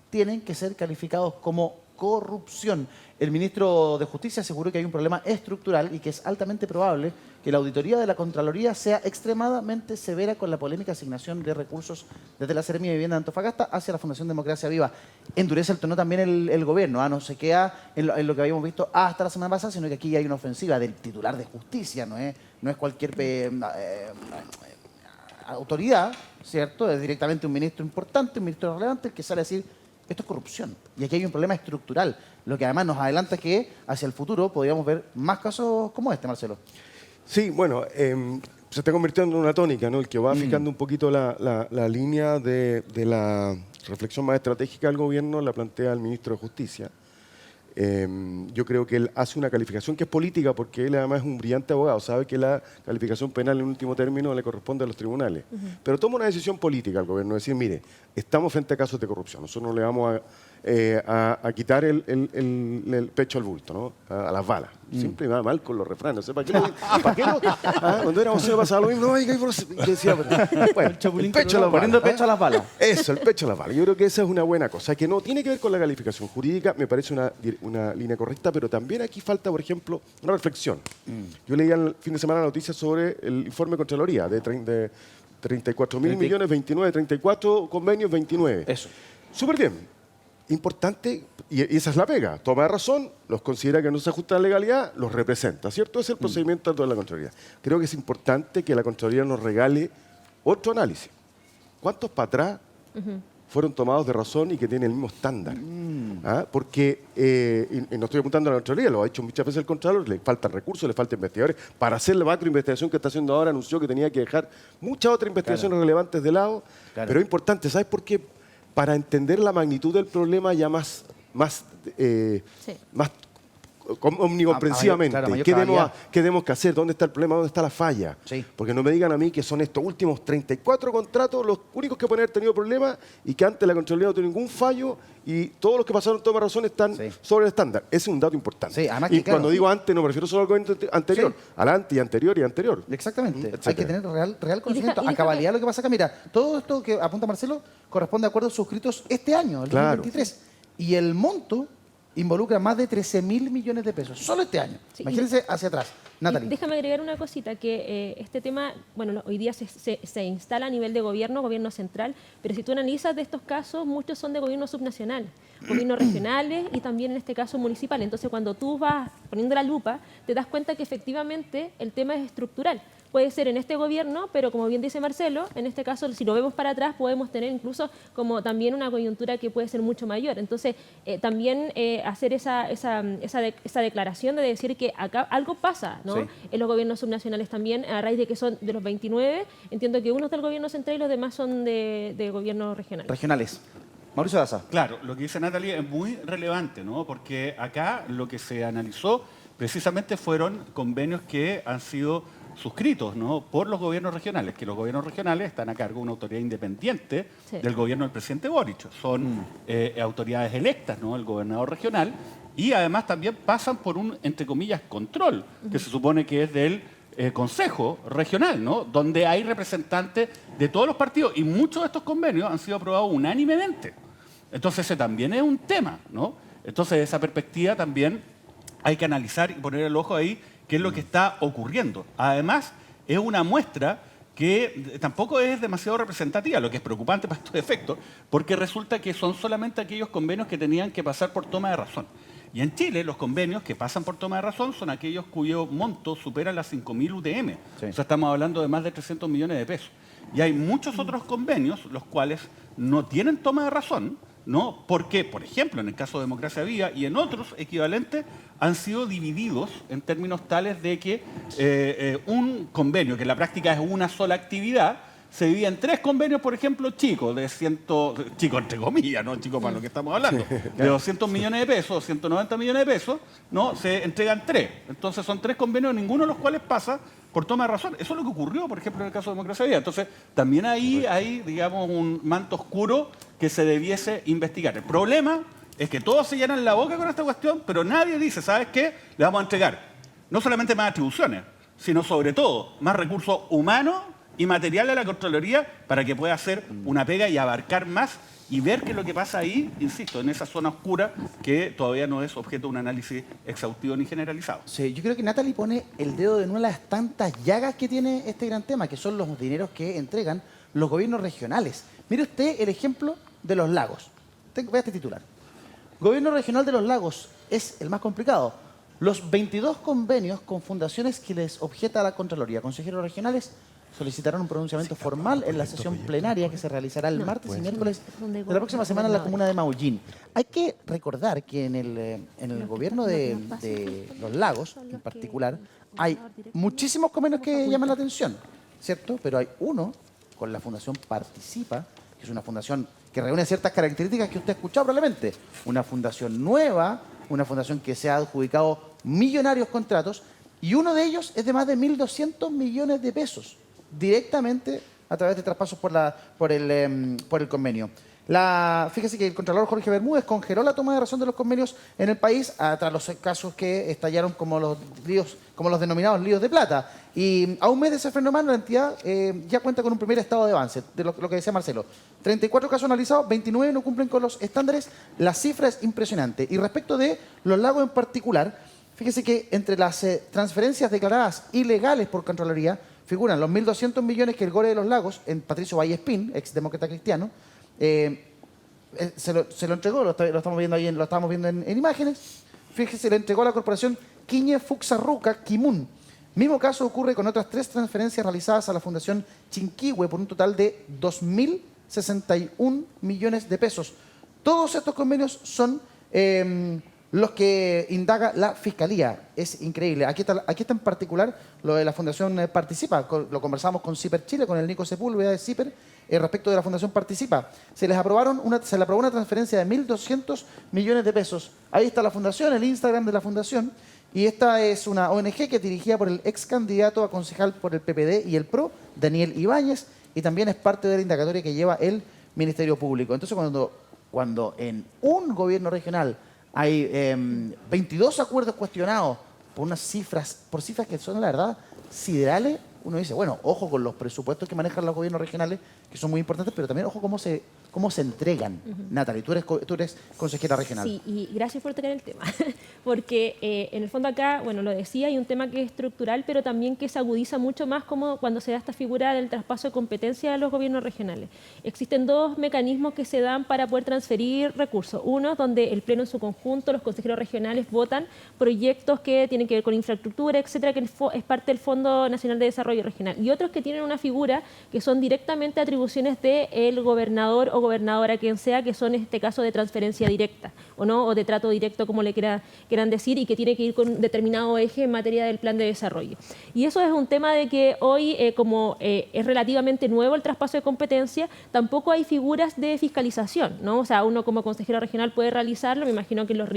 tienen que ser calificados como corrupción. El ministro de Justicia aseguró que hay un problema estructural y que es altamente probable que la auditoría de la Contraloría sea extremadamente severa con la polémica asignación de recursos desde la Seremía de Vivienda de Antofagasta hacia la Fundación Democracia Viva. Endurece el tono también el gobierno, no se queda en lo que habíamos visto hasta la semana pasada, sino que aquí hay una ofensiva del titular de justicia, no es cualquier autoridad, ¿cierto? Es directamente un ministro importante, un ministro relevante, el que sale a decir esto es corrupción. Y aquí hay un problema estructural, lo que además nos adelanta que hacia el futuro podríamos ver más casos como este, Marcelo. Sí, bueno, se está convirtiendo en una tónica, ¿no? El que va fijando un poquito la línea de la reflexión más estratégica del gobierno la plantea el ministro de Justicia. Yo creo que él hace una calificación que es política porque él además es un brillante abogado, sabe que la calificación penal en último término le corresponde a los tribunales. Pero toma una decisión política al gobierno, decir, mire, estamos frente a casos de corrupción, nosotros no le vamos a quitar el pecho al bulto, ¿no? A las balas. Siempre me va mal con los refranes, no sé para qué cuando éramos se pasaba lo mismo, oiga, y decía, bueno, el pecho a las balas. Poniendo el pecho a las balas. Eso, el pecho a las balas. Yo creo que esa es una buena cosa, que no tiene que ver con la calificación jurídica, me parece una línea correcta, pero también aquí falta, por ejemplo, una reflexión. Yo leía el fin de semana noticias sobre el informe de Contraloría de 34.000 millones, 29, 34 convenios, 29. Eso. Súper bien. Importante, y esa es la pega. Toma razón, los considera que no se ajusta a la legalidad, los representa, ¿cierto? Ese es el procedimiento de la Contraloría. Creo que es importante que la Contraloría nos regale otro análisis. ¿Cuántos para atrás fueron tomados de razón y que tienen el mismo estándar? Porque, y no estoy apuntando a la Contraloría, lo ha hecho muchas veces el Contralor, le faltan recursos, le faltan investigadores. Para hacer la macroinvestigación que está haciendo ahora, anunció que tenía que dejar muchas otras investigaciones relevantes de lado. Claro. Pero es importante, ¿sabes por qué? Para entender la magnitud del problema ya más omnicomprensivamente. Claro, ¿Qué tenemos que hacer? ¿Dónde está el problema? ¿Dónde está la falla? Sí. Porque no me digan a mí que son estos últimos 34 contratos los únicos que pueden haber tenido problemas y que antes la Contraloría no tuvo ningún fallo y todos los que pasaron toma razón están sobre el estándar. Ese es un dato importante. Sí, además y que, cuando digo antes no me refiero solo al gobierno anterior, al ante y anterior y anterior. Exactamente. Hay que tener real conocimiento, a cabalidad lo que pasa acá. Mira, todo esto que apunta Marcelo corresponde a acuerdos suscritos este año, el 2023. Y el monto involucra más de 13.000 millones de pesos, solo este año. Sí, imagínense hacia atrás. Natalie. Déjame agregar una cosita, que este tema, bueno, hoy día se instala a nivel de gobierno central, pero si tú analizas de estos casos, muchos son de gobiernos subnacionales, gobiernos regionales y también en este caso municipales. Entonces, cuando tú vas poniendo la lupa, te das cuenta que efectivamente el tema es estructural. Puede ser en este gobierno, pero como bien dice Marcelo, en este caso, si lo vemos para atrás, podemos tener incluso como también una coyuntura que puede ser mucho mayor. Entonces, también hacer esa declaración de decir que acá algo pasa, ¿no? Sí. En los gobiernos subnacionales también, a raíz de que son de los 29, entiendo que uno es del gobierno central y los demás son de gobiernos regionales. Regionales. Mauricio Daza. Claro, lo que dice Natalie es muy relevante, ¿no? Porque acá lo que se analizó precisamente fueron convenios que han sido suscritos, ¿no?, por los gobiernos regionales, que los gobiernos regionales están a cargo de una autoridad independiente del gobierno del presidente Boric. Son autoridades electas, ¿no?, el gobernador regional, y además también pasan por un, entre comillas, control, que se supone que es del Consejo Regional, ¿no?, donde hay representantes de todos los partidos, y muchos de estos convenios han sido aprobados unánimemente. Entonces ese también es un tema, ¿no? Entonces esa perspectiva también hay que analizar y poner el ojo ahí qué es lo que está ocurriendo. Además, es una muestra que tampoco es demasiado representativa, lo que es preocupante para estos efectos, porque resulta que son solamente aquellos convenios que tenían que pasar por toma de razón. Y en Chile, los convenios que pasan por toma de razón son aquellos cuyo monto supera las 5.000 UTM. Sí. O sea, estamos hablando de más de 300 millones de pesos. Y hay muchos otros convenios, los cuales no tienen toma de razón, ¿no? Porque, por ejemplo, en el caso de Democracia Viva y en otros equivalentes, han sido divididos en términos tales de que un convenio, que en la práctica es una sola actividad, se dividía en 3 convenios, por ejemplo, chicos, chicos entre comillas, no chicos para lo que estamos hablando, de 200 millones de pesos, 190 millones de pesos, ¿no? Se entregan 3. Entonces son 3 convenios, ninguno de los cuales pasa por toma de razón. Eso es lo que ocurrió, por ejemplo, en el caso de Democracia Viva. Entonces, también ahí hay, digamos, un manto oscuro que se debiese investigar. El problema es que todos se llenan la boca con esta cuestión, pero nadie dice, ¿sabes qué? Le vamos a entregar no solamente más atribuciones, sino sobre todo más recursos humanos y materiales a la Contraloría para que pueda hacer una pega y abarcar más y ver qué es lo que pasa ahí, insisto, en esa zona oscura que todavía no es objeto de un análisis exhaustivo ni generalizado. Sí, yo creo que Natalie pone el dedo de una de las tantas llagas que tiene este gran tema, que son los dineros que entregan los gobiernos regionales. Mire usted el ejemplo de los lagos. Vea este titular. Gobierno regional de los lagos es el más complicado. Los 22 convenios con fundaciones que les objeta a la Contraloría, consejeros regionales, solicitarán un pronunciamiento formal en la sesión plenaria que se realizará el martes y miércoles de la próxima semana en la comuna de Maullín. Hay que recordar que en el gobierno de los lagos, en particular, hay muchísimos convenios que llaman la atención, ¿cierto? Pero hay uno con la Fundación Participa, que es una fundación que reúne ciertas características que usted ha escuchado probablemente. Una fundación nueva, una fundación que se ha adjudicado millonarios contratos, y uno de ellos es de más de 1.200 millones de pesos, directamente a través de traspasos por el convenio. Fíjese que el Contralor Jorge Bermúdez congeló la toma de razón de los convenios en el país tras los casos que estallaron como los denominados líos de plata. Y a un mes de ese freno mano, la entidad ya cuenta con un primer estado de avance, de lo que decía Marcelo. 34 casos analizados, 29 no cumplen con los estándares. La cifra es impresionante. Y respecto de los lagos en particular, fíjese que entre las transferencias declaradas ilegales por Contraloría figuran los 1.200 millones que el Gore de los Lagos, en Patricio Vallespín, exdemócrata cristiano, se lo entregó, lo estamos viendo ahí, lo estamos viendo en imágenes. Fíjese, le entregó a la corporación Quiñe Fuxarruca Kimun. Mismo caso ocurre con otras 3 transferencias realizadas a la Fundación Chinquihue por un total de 2.061 millones de pesos. Todos estos convenios son los que indaga la Fiscalía. Es increíble. Aquí está en particular lo de la Fundación Participa. Lo conversamos con CIPER Chile, con el Nico Sepúlveda de CIPER, respecto de la Fundación Participa. Se le aprobó una transferencia de 1.200 millones de pesos. Ahí está la Fundación, el Instagram de la Fundación. Y esta es una ONG que es dirigida por el ex candidato a concejal por el PPD y el PRO, Daniel Ibáñez, y también es parte de la indagatoria que lleva el Ministerio Público. Entonces, cuando en un gobierno regional hay 22 acuerdos cuestionados por cifras que son, la verdad, siderales, uno dice, bueno, ojo con los presupuestos que manejan los gobiernos regionales, que son muy importantes, pero también ojo cómo se entregan. Natalie, tú eres consejera regional. Sí, y gracias por tocar el tema, porque en el fondo acá, bueno, lo decía, hay un tema que es estructural, pero también que se agudiza mucho más como cuando se da esta figura del traspaso de competencia a los gobiernos regionales. Existen 2 mecanismos que se dan para poder transferir recursos. Uno, donde el Pleno en su conjunto, los consejeros regionales votan proyectos que tienen que ver con infraestructura, etcétera, que es parte del Fondo Nacional de Desarrollo Regional. Y otros que tienen una figura que son directamente atribuciones del gobernador o gobernadora, quien sea, que son en este caso de transferencia directa o no, o de trato directo, como le quieran decir, y que tiene que ir con un determinado eje en materia del plan de desarrollo. Y eso es un tema de que hoy, como es relativamente nuevo el traspaso de competencia, tampoco hay figuras de fiscalización, ¿no? O sea, uno como consejero regional puede realizarlo, me imagino que los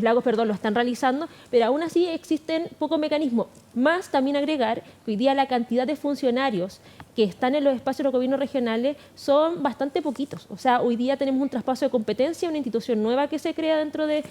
lagos, lo están realizando, pero aún así existen pocos mecanismos. Más también agregar que hoy día la cantidad de funcionarios que están en los espacios de los gobiernos regionales son bastante poquitos. O sea, hoy día tenemos un traspaso de competencia, una institución nueva que se crea dentro de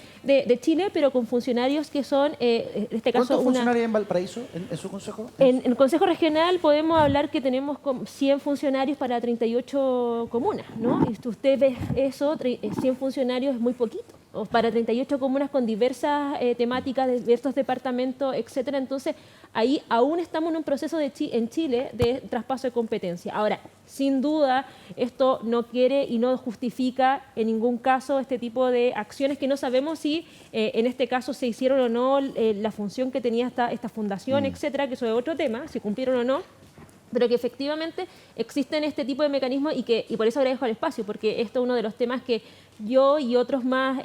Chile, pero con funcionarios que son, en este caso... ¿Cuántos funcionarios hay en Valparaíso, en su consejo? En el consejo regional podemos hablar que tenemos 100 funcionarios para 38 comunas, ¿no? Y usted ve eso, 100 funcionarios es muy poquito. Para 38 comunas con diversas temáticas, diversos departamentos, etcétera. Entonces, ahí aún estamos en un proceso en Chile de traspaso de competencia. Ahora, sin duda, esto no quiere y no justifica en ningún caso este tipo de acciones que no sabemos si en este caso se hicieron o no la función que tenía esta fundación, etcétera, que eso es otro tema, si cumplieron o no. Pero que efectivamente existen este tipo de mecanismos y por eso agradezco el espacio, porque esto es uno de los temas que yo y otros más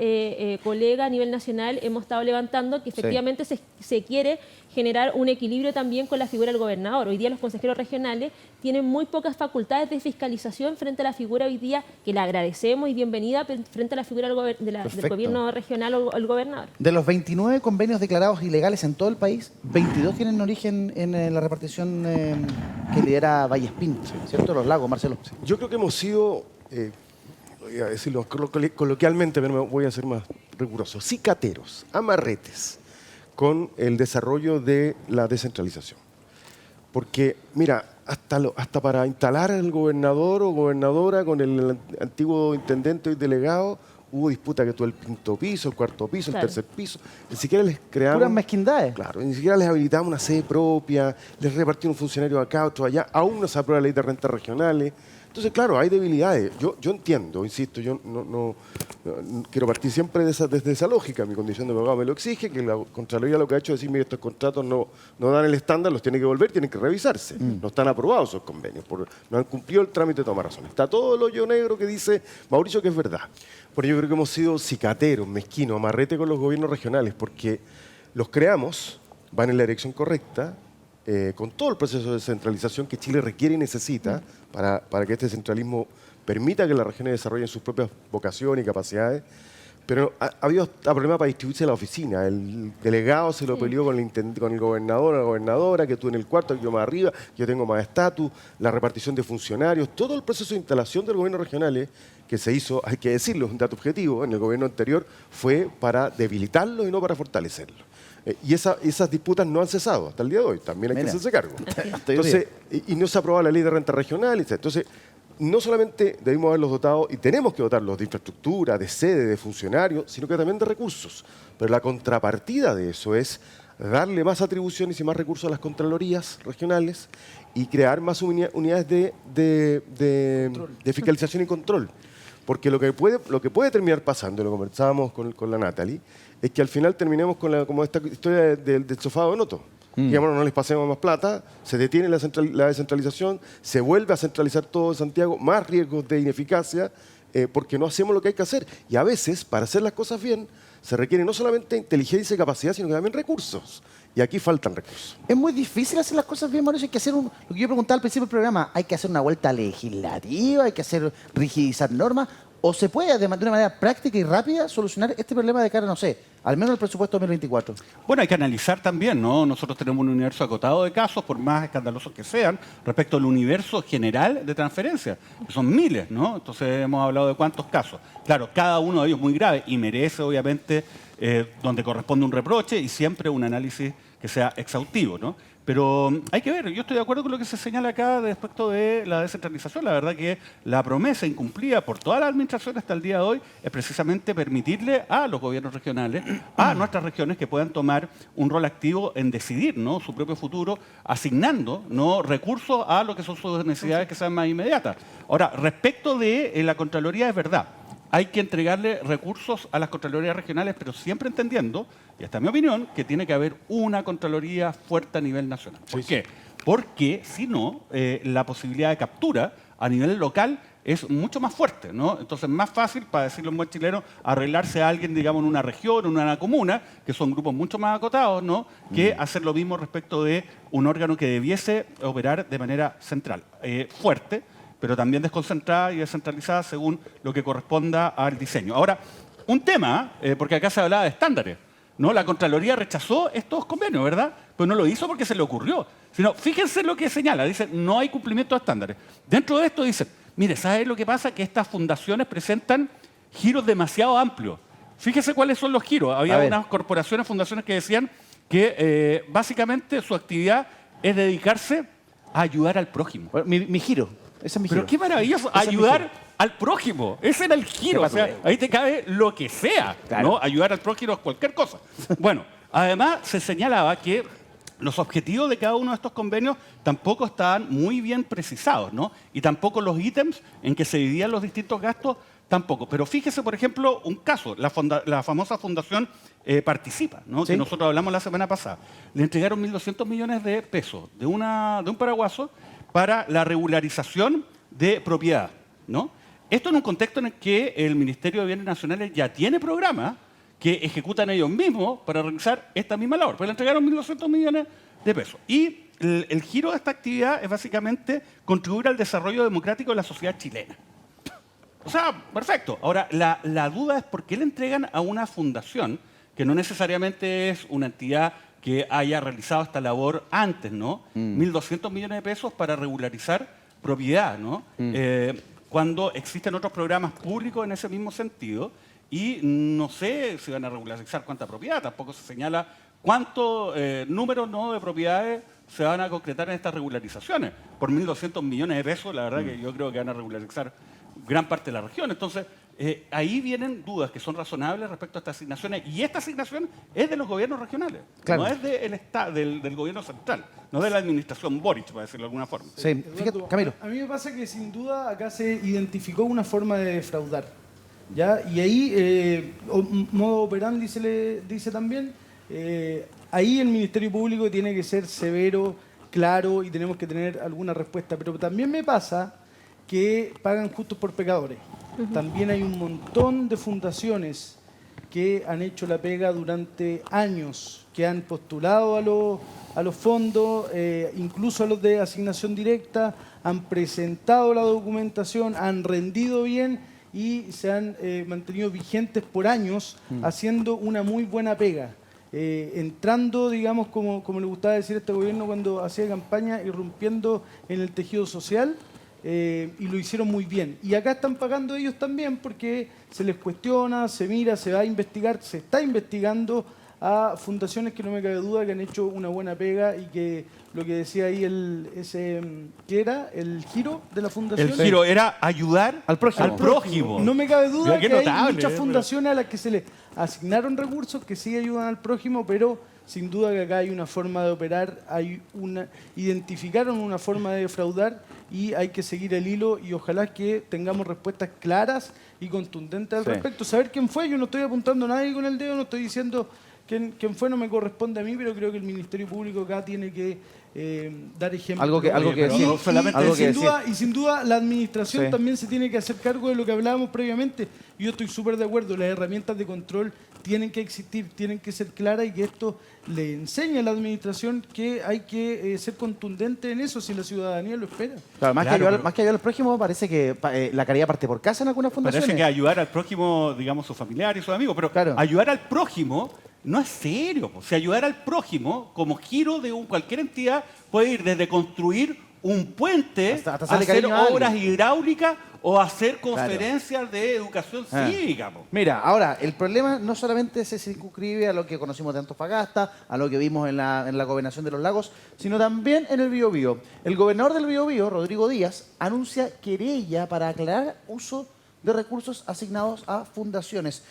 colegas a nivel nacional hemos estado levantando, que efectivamente se quiere generar un equilibrio también con la figura del gobernador. Hoy día los consejeros regionales tienen muy pocas facultades de fiscalización frente a la figura hoy día, que la agradecemos y bienvenida, frente a la figura del gobierno regional o el gobernador. De los 29 convenios declarados ilegales en todo el país, 22 tienen origen en la repartición que lidera Vallespín, ¿cierto? Los Lagos, Marcelo. Yo creo que hemos sido, voy a decirlo coloquialmente, pero me voy a ser más riguroso, cicateros, amarretes con el desarrollo de la descentralización. Porque, mira, hasta para instalar al gobernador o gobernadora con el antiguo intendente y delegado, hubo disputa que tuvo el quinto piso, el cuarto piso, el tercer piso. Ni siquiera les creamos... Puras mezquindades. Claro, ni siquiera les habilitamos una sede propia, les repartimos un funcionario acá, otro allá. Aún no se aprueba la ley de rentas regionales. Entonces, claro, hay debilidades. Yo entiendo, insisto, yo no quiero partir siempre desde esa lógica. Mi condición de abogado me lo exige, que la Contraloría lo que ha hecho es decir, mire, estos contratos no dan el estándar, los tiene que volver, tienen que revisarse. No están aprobados esos convenios, no han cumplido el trámite de toma razón. Está todo el hoyo negro que dice Mauricio que es verdad. Pero yo creo que hemos sido cicateros, mezquinos, amarrete con los gobiernos regionales, porque los creamos, van en la dirección correcta, con todo el proceso de descentralización que Chile requiere y necesita para que este centralismo permita que las regiones desarrollen sus propias vocaciones y capacidades. Pero ha habido problemas para distribuirse la oficina. El delegado se lo peleó con el gobernador o la gobernadora, que tú en el cuarto, que yo más arriba, que yo tengo más estatus, la repartición de funcionarios, todo el proceso de instalación del gobierno regional que se hizo, hay que decirlo, es un dato objetivo, en el gobierno anterior fue para debilitarlo y no para fortalecerlo. Y esas disputas no han cesado hasta el día de hoy, también hay que hacerse cargo. Entonces, y no se ha aprobado la ley de renta regional, etc. Entonces, no solamente debemos haberlos dotado, y tenemos que dotarlos de infraestructura, de sede, de funcionarios, sino que también de recursos. Pero la contrapartida de eso es darle más atribuciones y más recursos a las contralorías regionales y crear más unidades de fiscalización y control. Porque lo que puede terminar pasando, lo conversábamos con la Natalie, es que al final terminemos como esta historia del sofá de Noto. Digamos, no les pasemos más plata, se detiene la descentralización, se vuelve a centralizar todo en Santiago, más riesgos de ineficacia, porque no hacemos lo que hay que hacer. Y a veces, para hacer las cosas bien, se requiere no solamente inteligencia y capacidad, sino que también recursos. Y aquí faltan recursos. Es muy difícil hacer las cosas bien, Mauricio. Hay que hacer lo que yo preguntaba al principio del programa, hay que hacer una vuelta legislativa, hay que rigidizar normas, o se puede de una manera práctica y rápida solucionar este problema de cara, no sé, al menos el presupuesto 2024. Bueno, hay que analizar también, ¿no? Nosotros tenemos un universo acotado de casos, por más escandalosos que sean, respecto al universo general de transferencias, que son miles, ¿no? Entonces hemos hablado de cuántos casos. Claro, cada uno de ellos muy grave y merece, obviamente, donde corresponde un reproche y siempre un análisis que sea exhaustivo, ¿no? Pero hay que ver, yo estoy de acuerdo con lo que se señala acá respecto de la descentralización. La verdad que la promesa incumplida por toda la administración hasta el día de hoy es precisamente permitirle a los gobiernos regionales, a nuestras regiones, que puedan tomar un rol activo en decidir, ¿no?, su propio futuro, asignando, ¿no?, recursos a lo que son sus necesidades que sean más inmediatas. Ahora, respecto de la Contraloría, es verdad. Hay que entregarle recursos a las Contralorías regionales, pero siempre entendiendo, y esta es mi opinión, que tiene que haber una Contraloría fuerte a nivel nacional. ¿Por qué? Porque si no, la posibilidad de captura a nivel local es mucho más fuerte, ¿no? Entonces es más fácil, para decirlo en buen chileno, arreglarse a alguien, digamos, en una región, en una comuna, que son grupos mucho más acotados, ¿no?, que hacer lo mismo respecto de un órgano que debiese operar de manera central, fuerte, pero también desconcentrada y descentralizada según lo que corresponda al diseño. Ahora, un tema, porque acá se hablaba de estándares, ¿no? La Contraloría rechazó estos convenios, ¿verdad? Pero no lo hizo porque se le ocurrió, sino fíjense lo que señala, dice, no hay cumplimiento de estándares. Dentro de esto dice, mire, ¿sabes lo que pasa? Que estas fundaciones presentan giros demasiado amplios. Fíjese cuáles son los giros. Había unas corporaciones, fundaciones que decían que básicamente su actividad es dedicarse a ayudar al prójimo. Bueno, mi giro. Ese es mi giro. Pero qué maravilloso, ayudar al prójimo. Ese era el giro. O sea, ahí te cabe lo que sea, claro, ¿no? Ayudar al prójimo es cualquier cosa. Bueno, además se señalaba que los objetivos de cada uno de estos convenios tampoco estaban muy bien precisados, ¿no? Y tampoco los ítems en que se dividían los distintos gastos tampoco. Pero fíjese, por ejemplo, un caso, la famosa Fundación Participa, ¿no? ¿Sí? Que nosotros hablamos la semana pasada. Le entregaron 1.200 millones de pesos de un paraguaso para la regularización de propiedad, ¿no? Esto en un contexto en el que el Ministerio de Bienes Nacionales ya tiene programas que ejecutan ellos mismos para realizar esta misma labor. Pues le entregaron 1.200 millones de pesos. Y el giro de esta actividad es básicamente contribuir al desarrollo democrático de la sociedad chilena. O sea, perfecto. Ahora, la duda es por qué le entregan a una fundación que no necesariamente es una entidad que haya realizado esta labor antes, ¿no? 1.200 millones de pesos para regularizar propiedad, ¿no? Cuando existen otros programas públicos en ese mismo sentido y no sé si van a regularizar cuánta propiedad, tampoco se señala cuántos números, ¿no?, de propiedades se van a concretar en estas regularizaciones. Por 1.200 millones de pesos, la verdad que yo creo que van a regularizar gran parte de la región. Entonces, ahí vienen dudas que son razonables respecto a estas asignaciones. Y esta asignación es de los gobiernos regionales, Claro. no es del gobierno central, no de la administración Boric, para decirlo de alguna forma. Sí, fíjate, Eduardo, Camilo. a mí me pasa que sin duda acá se identificó una forma de defraudar, ¿ya? Y ahí, modo operandi se le dice también, ahí el Ministerio Público tiene que ser severo, claro, y tenemos que tener alguna respuesta. Pero también me pasa que pagan justos por pecadores. También hay un montón de fundaciones que han hecho la pega durante años, que han postulado a los fondos, incluso a los de asignación directa, han presentado la documentación, han rendido bien y se han mantenido vigentes por años haciendo una muy buena pega. Entrando, digamos, como le gustaba decir a este gobierno cuando hacía campaña, irrumpiendo en el tejido social. Y lo hicieron muy bien. Y acá están pagando ellos también porque se les cuestiona, se mira, se va a investigar, se está investigando a fundaciones que no me cabe duda que han hecho una buena pega y que lo que decía ahí ¿qué era? ¿El giro de la fundación? El giro era ayudar al prójimo. No me cabe duda Mira, qué que hay notable, muchas fundaciones a las que se les asignaron recursos que sí ayudan al prójimo, pero sin duda que acá hay una forma de operar, identificaron una forma de defraudar y hay que seguir el hilo y ojalá que tengamos respuestas claras y contundentes al respecto. Saber quién fue, yo no estoy apuntando a nadie con el dedo, no estoy diciendo quién fue, no me corresponde a mí, pero creo que el Ministerio Público acá tiene que dar ejemplo. Algo que decir. Y sin duda la administración también se tiene que hacer cargo de lo que hablábamos previamente. Yo estoy súper de acuerdo, las herramientas de control tienen que existir, tienen que ser claras y que esto le enseñe a la administración que hay que ser contundente en eso si la ciudadanía lo espera. Claro, más que ayudar al prójimo, parece que la caridad parte por casa en algunas fundaciones. Parece que ayudar al prójimo, digamos, sus familiares, sus amigos, pero claro, ayudar al prójimo no es serio. O sea, ayudar al prójimo como giro de cualquier entidad puede ir desde construir un puente, hasta hacer obras hidráulicas o hacer conferencias de educación cívica. Mira, ahora, el problema no solamente se circunscribe a lo que conocimos de Antofagasta, a lo que vimos en la Gobernación de los Lagos, sino también en el Biobío. El gobernador del Biobío, Rodrigo Díaz, anuncia querella para aclarar uso de recursos asignados a fundaciones.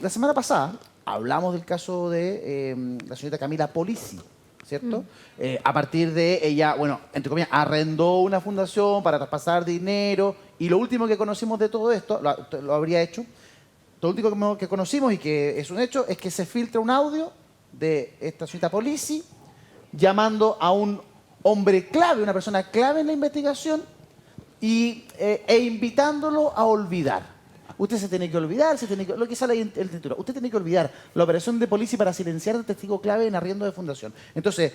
La semana pasada hablamos del caso de la señorita Camila Polisi, ¿cierto? A partir de ella, bueno, entre comillas, arrendó una fundación para traspasar dinero y lo último que conocimos de todo esto, lo habría hecho, lo último que conocimos y que es un hecho es que se filtra un audio de esta señorita Polisi llamando a un hombre clave, una persona clave en la investigación e invitándolo a olvidar. Usted se tiene que olvidar, lo que sale ahí en el título, usted tiene que olvidar la operación de Polisi para silenciar al testigo clave en arriendo de fundación. Entonces,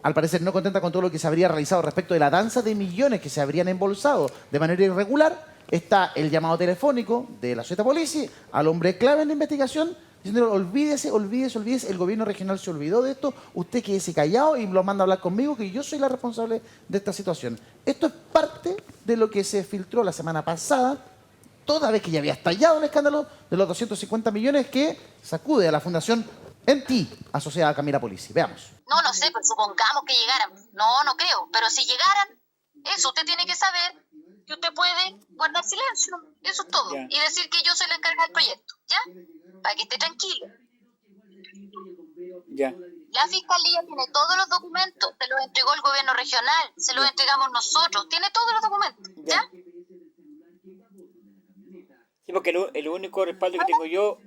al parecer no contenta con todo lo que se habría realizado respecto de la danza de millones que se habrían embolsado de manera irregular, está el llamado telefónico de la señorita Polisi al hombre clave en la investigación, diciendo olvídese, el gobierno regional se olvidó de esto, usted quédese callado y lo manda a hablar conmigo, que yo soy la responsable de esta situación. Esto es parte de lo que se filtró la semana pasada, toda vez que ya había estallado un escándalo de los 250 millones que sacude a la fundación ENTI, asociada a Camila Polisi. Veamos. No sé, pues supongamos que llegaran. No creo. Pero si llegaran, eso usted tiene que saber que usted puede guardar silencio. Eso es todo. Y decir que yo soy la encargada del proyecto. ¿Ya? Para que esté tranquilo. Ya. La fiscalía tiene todos los documentos. Se los entregó el gobierno regional. Se los entregamos nosotros. Tiene todos los documentos. ¿Ya? Sí, porque el único respaldo que tengo yo,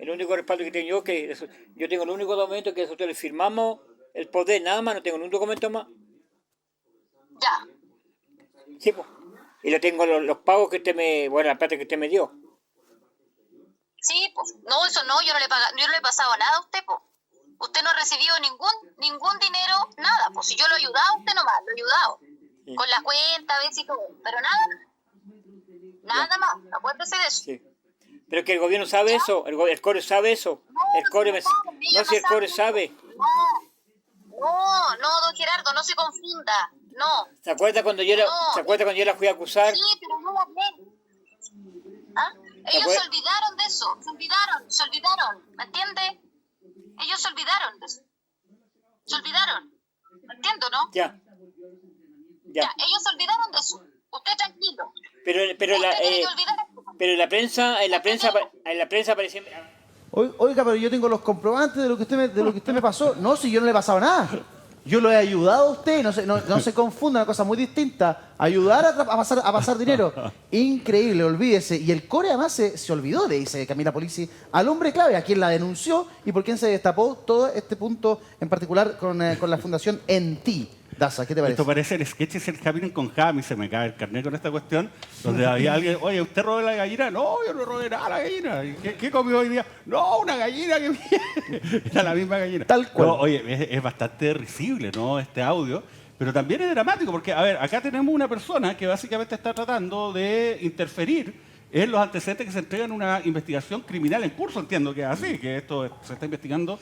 que yo tengo el único documento que nosotros le firmamos el poder, nada más, no tengo ningún documento más. Ya. Sí, pues. Y le tengo los pagos que la plata que usted me dio. Sí, pues, no, eso no, yo no le he pasado nada a usted, pues. Usted no ha recibido ningún dinero, nada, pues si yo lo he ayudado, usted nomás, lo he ayudado. Sí. Con la cuenta, a veces y todo, pero nada más, acuérdese de eso. Sí. Pero que el gobierno sabe eso, el CORE sabe eso. El CORE si el CORE sabe. No, don Gerardo, no se confunda, no. ¿Se acuerda cuando yo la fui a acusar? Sí, pero no la ven. ¿Ah? Ellos se olvidaron de eso, se olvidaron, ¿me entiende? Ellos se olvidaron de eso. Se olvidaron. ¿Me entiendo, no? Ya, ellos se olvidaron de eso. Usted tranquilo. Pero en la prensa parecía... Oiga, pero yo tengo los comprobantes de lo que usted me pasó. No, si yo no le he pasado nada. Yo lo he ayudado a usted, no se confunda, una cosa muy distinta. Ayudar a pasar dinero. Increíble, olvídese. Y el CORE además se olvidó, le dice Camila Polizzi, al hombre clave, a quien la denunció y por quien se destapó todo este punto en particular con la Fundación ENTI. Daza, ¿qué te parece? Esto parece el sketch de el Javier con Jami, se me cae el carnet con esta cuestión, donde había alguien, oye, ¿usted robó la gallina? No, yo no robé nada la gallina. ¿Qué comió hoy día? No, una gallina que era la misma gallina. Tal cual. No, oye, es bastante risible, ¿no? Este audio, pero también es dramático, porque, a ver, acá tenemos una persona que básicamente está tratando de interferir en los antecedentes que se entregan en una investigación criminal en curso, entiendo que es así, que esto se está investigando.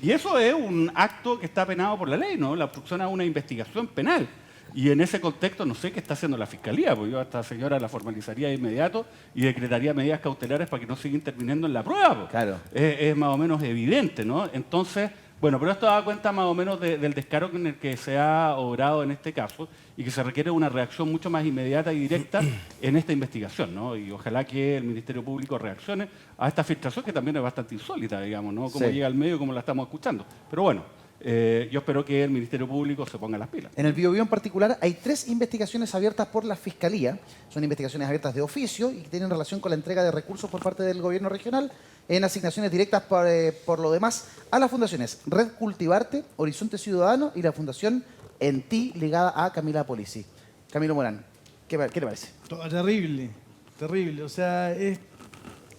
Y eso es un acto que está penado por la ley, ¿no? La obstrucción a una investigación penal. Y en ese contexto no sé qué está haciendo la Fiscalía, porque yo a esta señora la formalizaría de inmediato y decretaría medidas cautelares para que no siga interviniendo en la prueba. Pues. Claro. Es más o menos evidente, ¿no? Entonces, bueno, pero esto da cuenta más o menos del descaro en el que se ha obrado en este caso y que se requiere una reacción mucho más inmediata y directa en esta investigación, ¿no? Y ojalá que el Ministerio Público reaccione a esta filtración que también es bastante insólita, digamos, ¿no? Cómo llega al medio y cómo la estamos escuchando. Pero bueno, yo espero que el Ministerio Público se ponga las pilas. En el Biobío en particular hay 3 investigaciones abiertas por la Fiscalía. Son investigaciones abiertas de oficio y que tienen relación con la entrega de recursos por parte del gobierno regional en asignaciones directas por lo demás a las fundaciones Red Cultivarte, Horizonte Ciudadano y la Fundación ENTI ligada a Camila Polizzi. Camilo Morán, ¿qué le parece? Terrible, terrible. O sea, es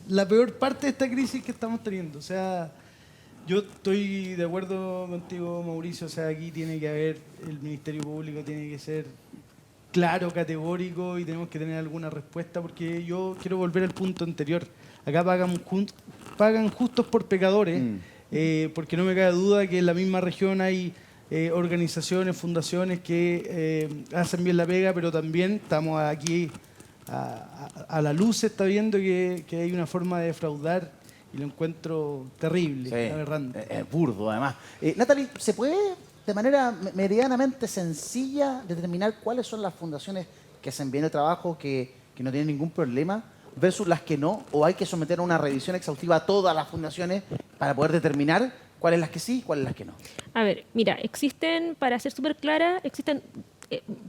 la peor parte de esta crisis que estamos teniendo. O sea, yo estoy de acuerdo contigo, Mauricio. O sea, aquí tiene que haber, el Ministerio Público tiene que ser claro, categórico y tenemos que tener alguna respuesta porque yo quiero volver al punto anterior. Acá pagan justos por pecadores, porque no me cabe duda que en la misma región hay organizaciones, fundaciones que hacen bien la pega, pero también estamos aquí a la luz, se está viendo que hay una forma de defraudar y lo encuentro terrible, aberrante. Es burdo, además. Natalie, ¿se puede de manera medianamente sencilla determinar cuáles son las fundaciones que hacen bien el trabajo, que no tienen ningún problema, versus las que no? ¿O hay que someter a una revisión exhaustiva a todas las fundaciones para poder determinar cuáles las que sí y cuáles las que no? A ver, mira, para ser súper clara, existen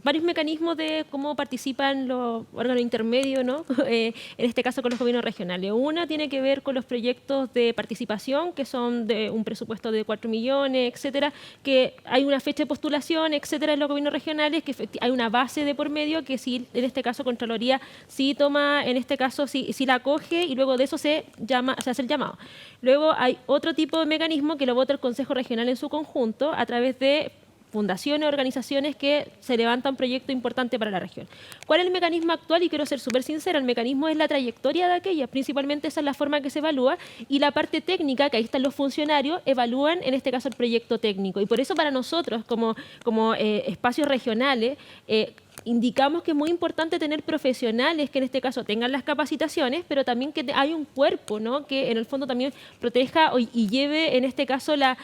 varios mecanismos de cómo participan los órganos intermedios, ¿no? En este caso con los gobiernos regionales. Una tiene que ver con los proyectos de participación, que son de un presupuesto de 4 millones, etcétera, que hay una fecha de postulación, etcétera, en los gobiernos regionales, que hay una base de por medio que sí, en este caso Contraloría sí toma, en este caso sí la acoge y luego de eso se hace el llamado. Luego hay otro tipo de mecanismo que lo vota el Consejo Regional en su conjunto a través de fundaciones, organizaciones que se levantan proyectos importantes para la región. ¿Cuál es el mecanismo actual? Y quiero ser súper sincera, el mecanismo es la trayectoria de aquellas, principalmente esa es la forma que se evalúa, y la parte técnica, que ahí están los funcionarios, evalúan en este caso el proyecto técnico. Y por eso para nosotros, como espacios regionales, indicamos que es muy importante tener profesionales que en este caso tengan las capacitaciones, pero también que hay un cuerpo, ¿no? Que en el fondo también proteja y lleve en este caso la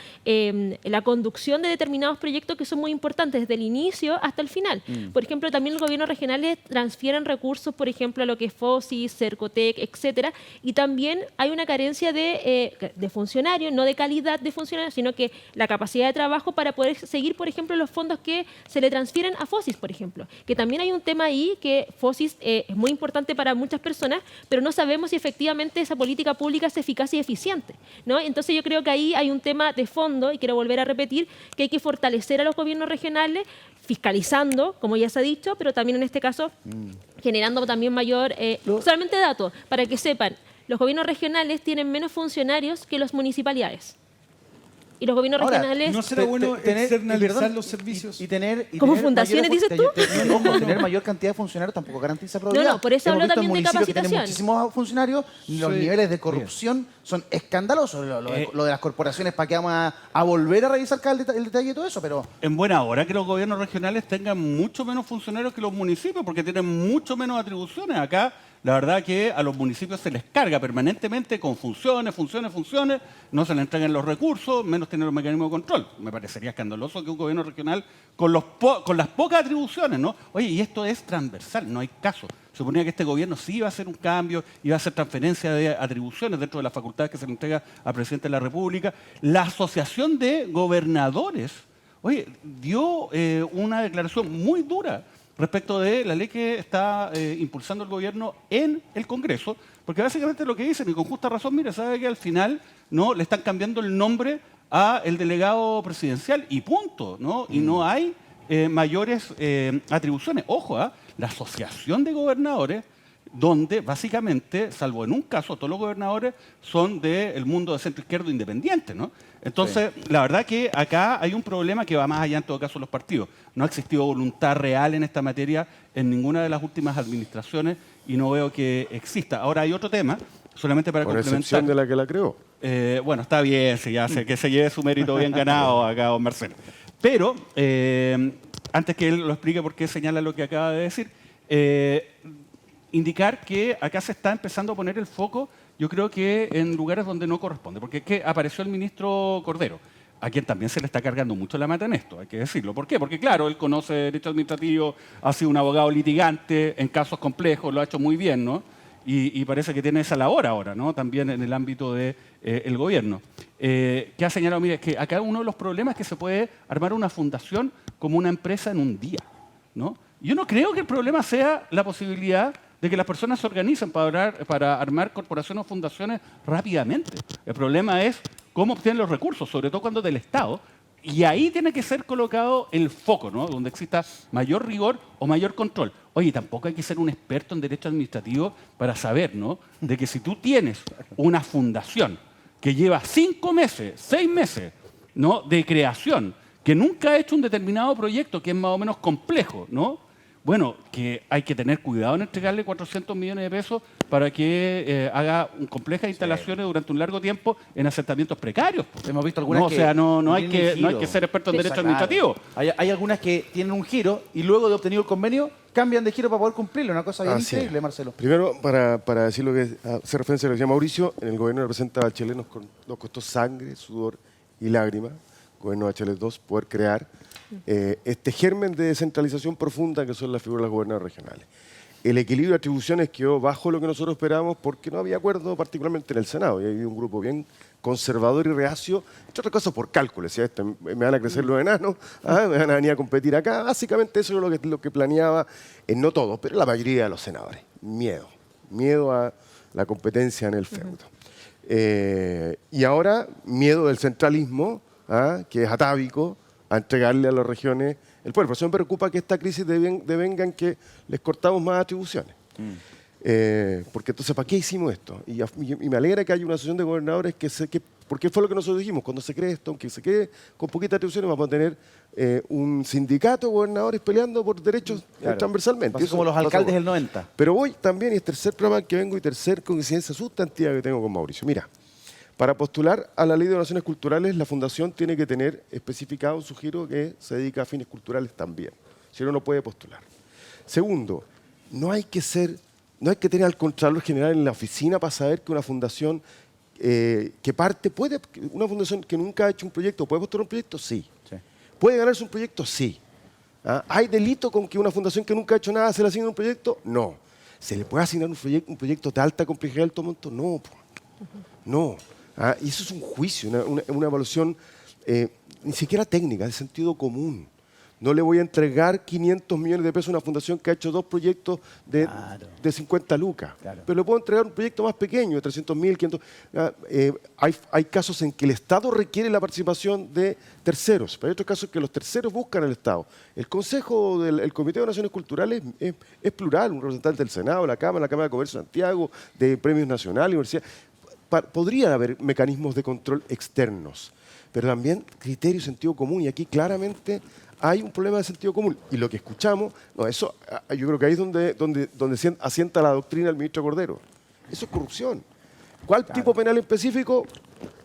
conducción de determinados proyectos que son muy importantes desde el inicio hasta el final. Por ejemplo, también los gobiernos regionales transfieren recursos, por ejemplo, a lo que es FOSIS, Cercotec, etcétera, y también hay una carencia de funcionarios, no de calidad de funcionarios, sino que la capacidad de trabajo para poder seguir, por ejemplo, los fondos que se le transfieren a FOSIS, por ejemplo. Que también hay un tema ahí que FOSIS es muy importante para muchas personas, pero no sabemos si efectivamente esa política pública es eficaz y eficiente, ¿no? Entonces yo creo que ahí hay un tema de fondo, y quiero volver a repetir, que hay que fortalecer a los gobiernos regionales, fiscalizando, como ya se ha dicho, pero también en este caso generando también mayor... solamente datos, para que sepan, los gobiernos regionales tienen menos funcionarios que las municipalidades. Y los gobiernos regionales... ¿No será bueno externalizar los servicios? Y tener ¿Como fundaciones, dices tú? Tener mayor cantidad de funcionarios tampoco garantiza probidad. No, por eso hablo también de capacitación. Que tienen capacitación. muchísimos funcionarios, los niveles de corrupción son escandalosos. Lo de las corporaciones, ¿para qué vamos a volver a revisar el detalle de todo eso? Pero En buena hora que los gobiernos regionales tengan mucho menos funcionarios que los municipios, porque tienen mucho menos atribuciones. Acá, la verdad que a los municipios se les carga permanentemente con funciones, no se les entregan los recursos, menos tienen los mecanismos de control. Me parecería escandaloso que un gobierno regional con las pocas atribuciones, ¿no? Oye, y esto es transversal, no hay caso. Se suponía que este gobierno sí iba a hacer un cambio, iba a hacer transferencia de atribuciones dentro de las facultades que se le entrega al presidente de la República. La Asociación de Gobernadores, oye, dio una declaración muy dura respecto de la ley que está impulsando el gobierno en el Congreso, porque básicamente lo que dicen, y con justa razón, mire, sabe que al final no le están cambiando el nombre a el delegado presidencial y punto, ¿no? Y no hay mayores atribuciones. Ojo, la Asociación de Gobernadores, donde básicamente, salvo en un caso, todos los gobernadores son del mundo de centro izquierdo independiente, ¿no? Entonces, la verdad que acá hay un problema que va más allá en todo caso de los partidos. No ha existido voluntad real en esta materia en ninguna de las últimas administraciones y no veo que exista. Ahora hay otro tema, solamente para complementar. Con excepción de la que la creó. Bueno, está bien, sí, ya sé que se lleve su mérito bien ganado acá, don Marcelo. Pero, antes que él lo explique por qué señala lo que acaba de decir, indicar que acá se está empezando a poner el foco, yo creo que en lugares donde no corresponde, porque es que apareció el ministro Cordero, a quien también se le está cargando mucho la mata en esto, hay que decirlo. ¿Por qué? Porque claro, él conoce derecho administrativo, ha sido un abogado litigante en casos complejos, lo ha hecho muy bien, ¿no? Y parece que tiene esa labor ahora, ¿no? También en el ámbito del gobierno. Que ha señalado, mire, que acá uno de los problemas es que se puede armar una fundación como una empresa en un día, ¿no? Yo no creo que el problema sea la posibilidad de que las personas se organicen para armar corporaciones o fundaciones rápidamente. El problema es cómo obtienen los recursos, sobre todo cuando del Estado, y ahí tiene que ser colocado el foco, ¿no? Donde exista mayor rigor o mayor control. Oye, tampoco hay que ser un experto en derecho administrativo para saber, ¿no? De que si tú tienes una fundación que lleva 5 meses, 6 meses, ¿no? De creación, que nunca ha hecho un determinado proyecto que es más o menos complejo, ¿no? Bueno, que hay que tener cuidado en entregarle 400 millones de pesos para que haga complejas instalaciones durante un largo tiempo en asentamientos precarios. Hemos visto algunas que... O sea, no hay que ser experto en derecho administrativo. Hay algunas que tienen un giro y luego de obtenido el convenio cambian de giro para poder cumplirlo. Una cosa bien increíble, Marcelo. Primero, para decir lo que hace referencia a lo que decía Mauricio, en el gobierno representa a Bachelet nos costó sangre, sudor y lágrimas, gobierno de Bachelet 2, poder crear este germen de descentralización profunda que son las figuras de los gobernadores regionales. El equilibrio de atribuciones quedó bajo lo que nosotros esperábamos porque no había acuerdo, particularmente en el Senado. Y había un grupo bien conservador y reacio, entre otras cosas por cálculos. ¿Sí? Me van a crecer los enanos, me van a venir a competir acá. Básicamente eso es lo que planeaba, no todos, pero la mayoría de los senadores. Miedo a la competencia en el feudo. Y ahora, miedo del centralismo, que es atávico, a entregarle a las regiones el poder. Por eso me preocupa que esta crisis devenga en que les cortamos más atribuciones. Porque entonces, ¿para qué hicimos esto? Y me alegra que haya una asociación de gobernadores porque fue lo que nosotros dijimos, cuando se cree esto, aunque se quede con poquitas atribuciones, vamos a tener un sindicato de gobernadores peleando por derechos transversalmente. Así como los alcaldes del 90. Pero voy también, y es tercer programa que vengo y tercer coincidencia sustantiva que tengo con Mauricio. Mira, para postular a la Ley de Donaciones Culturales, la Fundación tiene que tener especificado en su giro que se dedica a fines culturales también. Si no, no puede postular. Segundo, no hay que tener al Contralor General en la oficina para saber que una fundación una fundación que nunca ha hecho un proyecto, ¿puede postular un proyecto? Sí. ¿Puede ganarse un proyecto? Sí. ¿Hay delito con que una fundación que nunca ha hecho nada se le asigne un proyecto? No. ¿Se le puede asignar un proyecto de alta complejidad de alto monto? No. No. Y eso es un juicio, una evaluación ni siquiera técnica, de sentido común. No le voy a entregar 500 millones de pesos a una fundación que ha hecho 2 proyectos de 50 lucas. Claro. Pero le puedo entregar un proyecto más pequeño, de 300.000, 500. Hay casos en que el Estado requiere la participación de terceros, pero hay otros casos en que los terceros buscan al Estado. El Consejo el Comité de Naciones Culturales es plural, un representante del Senado, la Cámara de Comercio de Santiago, de premios nacionales, universidades. Podría haber mecanismos de control externos, pero también criterio y sentido común, y aquí claramente hay un problema de sentido común. Y lo que escuchamos, eso yo creo que ahí es donde asienta la doctrina del ministro Cordero. Eso es corrupción. ¿Cuál tipo penal específico?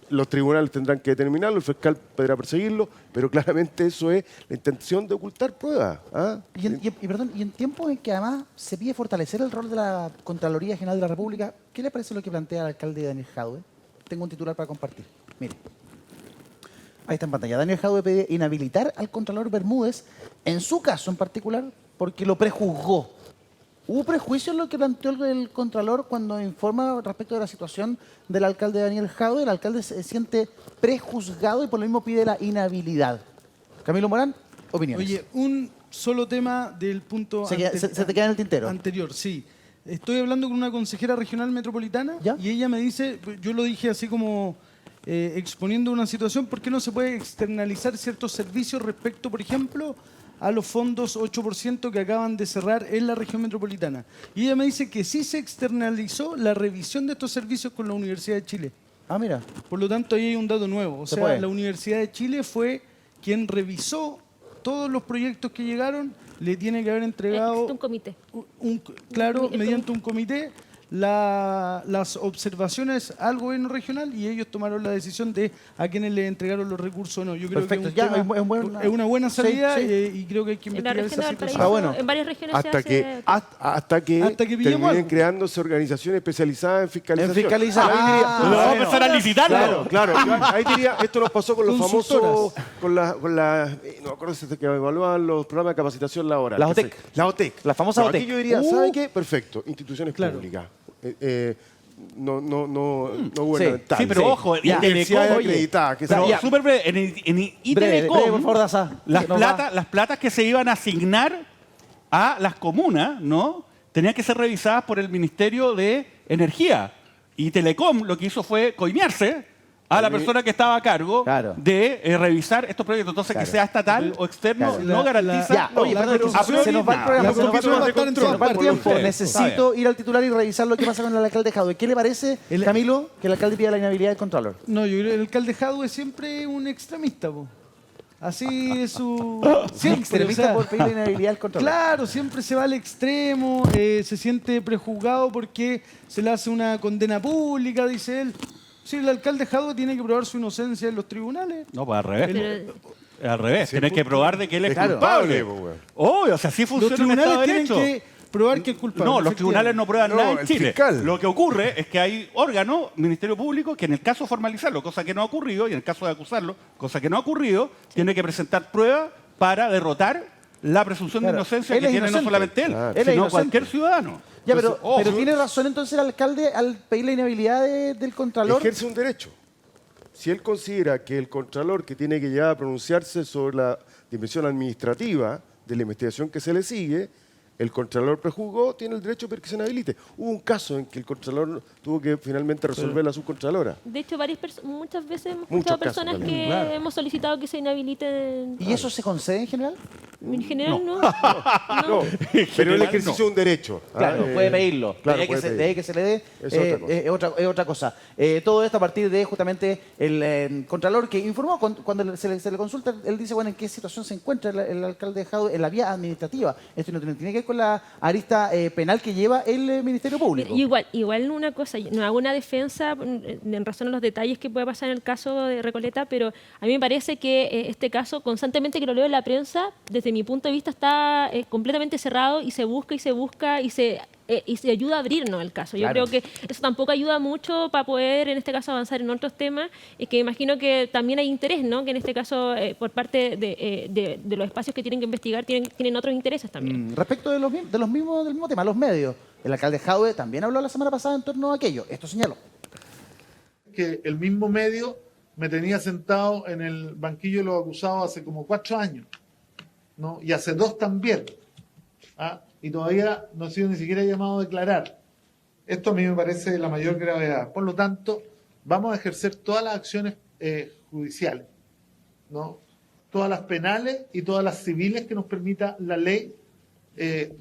Los tribunales tendrán que determinarlo, el fiscal podrá perseguirlo, pero claramente eso es la intención de ocultar pruebas. ¿Ah? Y en tiempos en que además se pide fortalecer el rol de la Contraloría General de la República, ¿qué le parece lo que plantea el alcalde Daniel Jadue? Tengo un titular para compartir. Mire. Ahí está en pantalla. Daniel Jadue pide inhabilitar al Contralor Bermúdez, en su caso en particular, porque lo prejuzgó. ¿Hubo prejuicio en lo que planteó el Contralor cuando informa respecto de la situación del alcalde Daniel Jadue? El alcalde se siente prejuzgado y por lo mismo pide la inhabilidad. Camilo Morán, opiniones. Oye, un solo tema del punto se te queda en el tintero. Anterior, sí. Estoy hablando con una consejera regional metropolitana y ella me dice, yo lo dije así como exponiendo una situación, ¿por qué no se puede externalizar ciertos servicios respecto, por ejemplo, a los fondos 8% que acaban de cerrar en la región metropolitana? Y ella me dice que sí se externalizó la revisión de estos servicios con la Universidad de Chile. Ah, mira. Por lo tanto, ahí hay un dato nuevo. O sea, la Universidad de Chile fue quien revisó todos los proyectos que llegaron, le tiene que haber entregado... un comité. Mediante un comité, las observaciones al gobierno regional y ellos tomaron la decisión de a quienes le entregaron los recursos o no. Yo creo Perfecto. que es una buena salida y creo que hay que investigar esa situación. En varias regiones hasta que terminen creándose organizaciones especializadas en fiscalización. Lo vamos a empezar a licitarlo. Claro. Ahí diría, esto nos pasó con los famosos, con las no me acuerdo si que evaluaban los programas de capacitación laboral. La OTEC. La OTEC. La famosa OTEC. Aquí yo diría, ¿sabe qué? Perfecto, instituciones públicas. No gubernamental. Sí, pero ojo, en Telecom, acreditada. Pero súper breve, en Telecom, por favor, Daza, las platas que se iban a asignar a las comunas, ¿no? Tenían que ser revisadas por el Ministerio de Energía. Y Telecom lo que hizo fue coimearse a la persona que estaba a cargo de revisar estos proyectos. Entonces, que sea estatal o externo no garantiza... se nos va el programa, se nos va el tiempo. Necesito ir al titular y revisar lo que pasa con el alcalde Jadue. ¿Qué le parece, Camilo, que el alcalde pida la inhabilidad del Contralor? No, yo creo que el alcalde Jadue es siempre un extremista, po. Así es su... Siempre, extremista por pedir la inhabilidad del Contralor. Claro, siempre se va al extremo, se siente prejuzgado porque se le hace una condena pública, dice él. Sí, el alcalde Jadue tiene que probar su inocencia en los tribunales. No, pues al revés. Al revés, tienes que probar de que él es culpable. Obvio, o sea, así funciona el Estado de Derecho. Los tribunales tienen que probar que es culpable. No, los tribunales no prueban nada en Chile. Lo que ocurre es que hay órganos, Ministerio Público, que en el caso de formalizarlo, cosa que no ha ocurrido, y en el caso de acusarlo, cosa que no ha ocurrido, tiene que presentar pruebas para derrotar la presunción de inocencia que tiene no solamente él, sino cualquier ciudadano. Ya, entonces, pero tiene razón entonces el alcalde al pedir la inhabilidad del Contralor. Ejerce un derecho. Si él considera que el Contralor, que tiene que llegar a pronunciarse sobre la dimensión administrativa de la investigación que se le sigue, el Contralor prejuzgó, tiene el derecho para que se inhabilite. Hubo un caso en que el Contralor tuvo que finalmente resolver la subcontralora. De hecho, muchas veces hemos escuchado personas que hemos solicitado que se inhabiliten. ¿Y eso se concede en general? En general no. Pero el ejercicio de un derecho. Claro, puede pedirlo. Claro, de ahí que se le dé es otra cosa. Todo esto a partir de justamente el Contralor que informó cuando se le consulta, él dice, bueno, en qué situación se encuentra el alcalde de Jadue en la vía administrativa. Esto no tiene que ver con la arista penal que lleva el Ministerio Público. Igual una cosa, no hago una defensa en razón a los detalles que puede pasar en el caso de Recoleta, pero a mí me parece que este caso, constantemente que lo leo en la prensa, desde mi punto de vista está completamente cerrado y se busca y se ayuda a abrirnos el caso. Yo creo que eso tampoco ayuda mucho para poder, en este caso, avanzar en otros temas, y que imagino que también hay interés, ¿no? Que en este caso, por parte de los espacios que tienen que investigar, tienen otros intereses también. Respecto del mismo tema, los medios. El alcalde Jadue también habló la semana pasada en torno a aquello. Esto señaló. Que el mismo medio me tenía sentado en el banquillo de los acusados hace como 4 años. ¿no? Y hace 2 también. ¿Ah? Y todavía no ha sido ni siquiera llamado a declarar. Esto a mí me parece de la mayor gravedad. Por lo tanto, vamos a ejercer todas las acciones judiciales, ¿no? Todas las penales y todas las civiles que nos permita la ley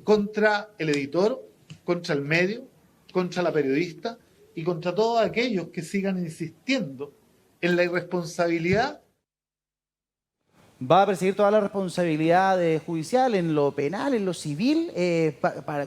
contra el editor, contra el medio, contra la periodista y contra todos aquellos que sigan insistiendo en la irresponsabilidad. Va a perseguir toda la responsabilidad judicial en lo penal, en lo civil,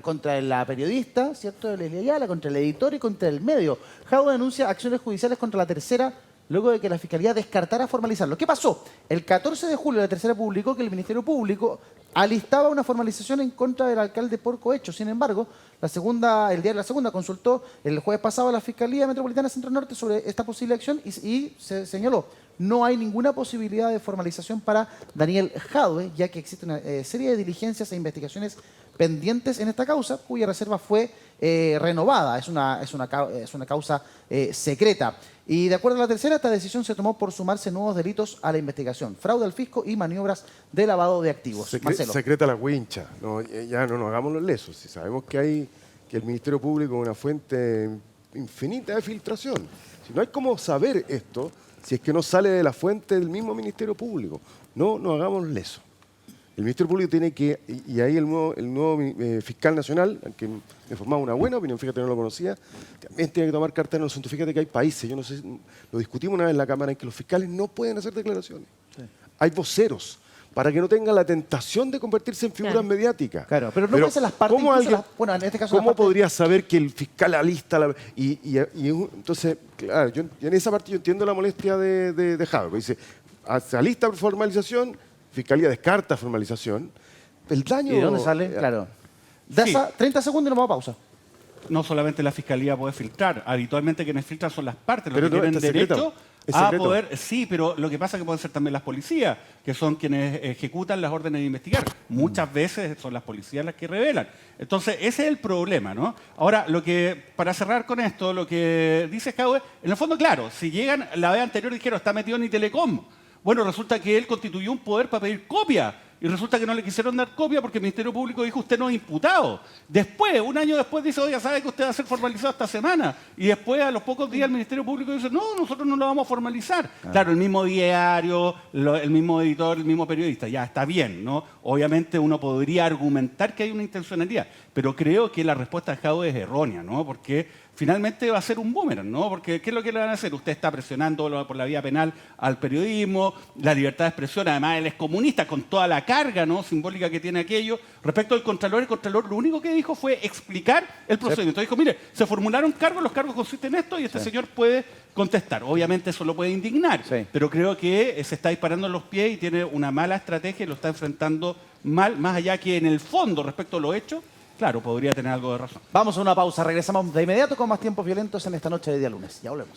contra la periodista, ¿cierto? Leslie Ayala, contra el editor y contra el medio. Jadwe denuncia acciones judiciales contra la tercera luego de que la Fiscalía descartara formalizarlo. ¿Qué pasó? El 14 de julio la tercera publicó que el Ministerio Público alistaba una formalización en contra del alcalde por cohecho. Sin embargo, el diario La Segunda consultó el jueves pasado a la Fiscalía Metropolitana Centro Norte sobre esta posible acción y se señaló: no hay ninguna posibilidad de formalización para Daniel Jadwe, ya que existe una serie de diligencias e investigaciones pendientes en esta causa, cuya reserva fue renovada. Es una causa secreta. Y de acuerdo a la tercera, esta decisión se tomó por sumarse nuevos delitos a la investigación: fraude al fisco y maniobras de lavado de activos. Marcelo. Secreta la wincha. No, ya no nos hagamos los lesos. Si sabemos que el Ministerio Público es una fuente infinita de filtración. Si no hay cómo saber esto, si es que no sale de la fuente del mismo Ministerio Público. No nos hagamos los lesos. El Ministerio Público tiene que, y ahí el nuevo fiscal nacional, al que me formaba una buena opinión, fíjate, no lo conocía, también tiene que tomar carta en el asunto. Fíjate que hay países, yo no sé, lo discutimos una vez en la Cámara, en que los fiscales no pueden hacer declaraciones. Sí. Hay voceros, para que no tengan la tentación de convertirse en figuras mediáticas. Claro, pero no pueden ser las partes. Bueno, en este caso ¿cómo podría saber que el fiscal alista entonces, claro, yo en esa parte yo entiendo la molestia de Jadwe. Dice, se alista formalización, Fiscalía descarta formalización. El daño... ¿Y de dónde sale? Claro. Sí. 30 segundos y nos vamos a pausa. No solamente la Fiscalía puede filtrar. Habitualmente quienes filtran son las partes, los que tienen derecho a poder... Sí, pero lo que pasa es que pueden ser también las policías, que son quienes ejecutan las órdenes de investigar. Muchas veces son las policías las que revelan. Entonces, ese es el problema, ¿no? Ahora, para cerrar con esto, lo que dice Jadwe, en el fondo, claro, si llegan, la vez anterior dijeron, está metido en Itelecom. Bueno, resulta que él constituyó un poder para pedir copia y resulta que no le quisieron dar copia porque el Ministerio Público dijo: usted no es imputado. Después, un año después, dice: oiga, ¿sabe que usted va a ser formalizado esta semana? Y después, a los pocos días, el Ministerio Público dice: no, nosotros no lo vamos a formalizar. Claro, el mismo diario, el mismo editor, el mismo periodista, ya está bien, ¿no? Obviamente uno podría argumentar que hay una intencionalidad, pero creo que la respuesta de Jadwe es errónea, ¿no? Porque finalmente va a ser un boomerang, ¿no? Porque ¿qué es lo que le van a hacer? Usted está presionando por la vía penal al periodismo, la libertad de expresión, además él es comunista, con toda la carga, ¿no?, simbólica que tiene aquello. Respecto al Contralor, el Contralor lo único que dijo fue explicar el procedimiento. Dijo: mire, se formularon cargos, los cargos consisten en esto y este señor puede contestar. Obviamente eso lo puede indignar, pero creo que se está disparando en los pies y tiene una mala estrategia y lo está enfrentando mal, más allá que en el fondo, respecto a los hechos, claro, podría tener algo de razón. Vamos a una pausa, regresamos de inmediato con más Tiempos Violentos en esta noche de día lunes. Ya volvemos.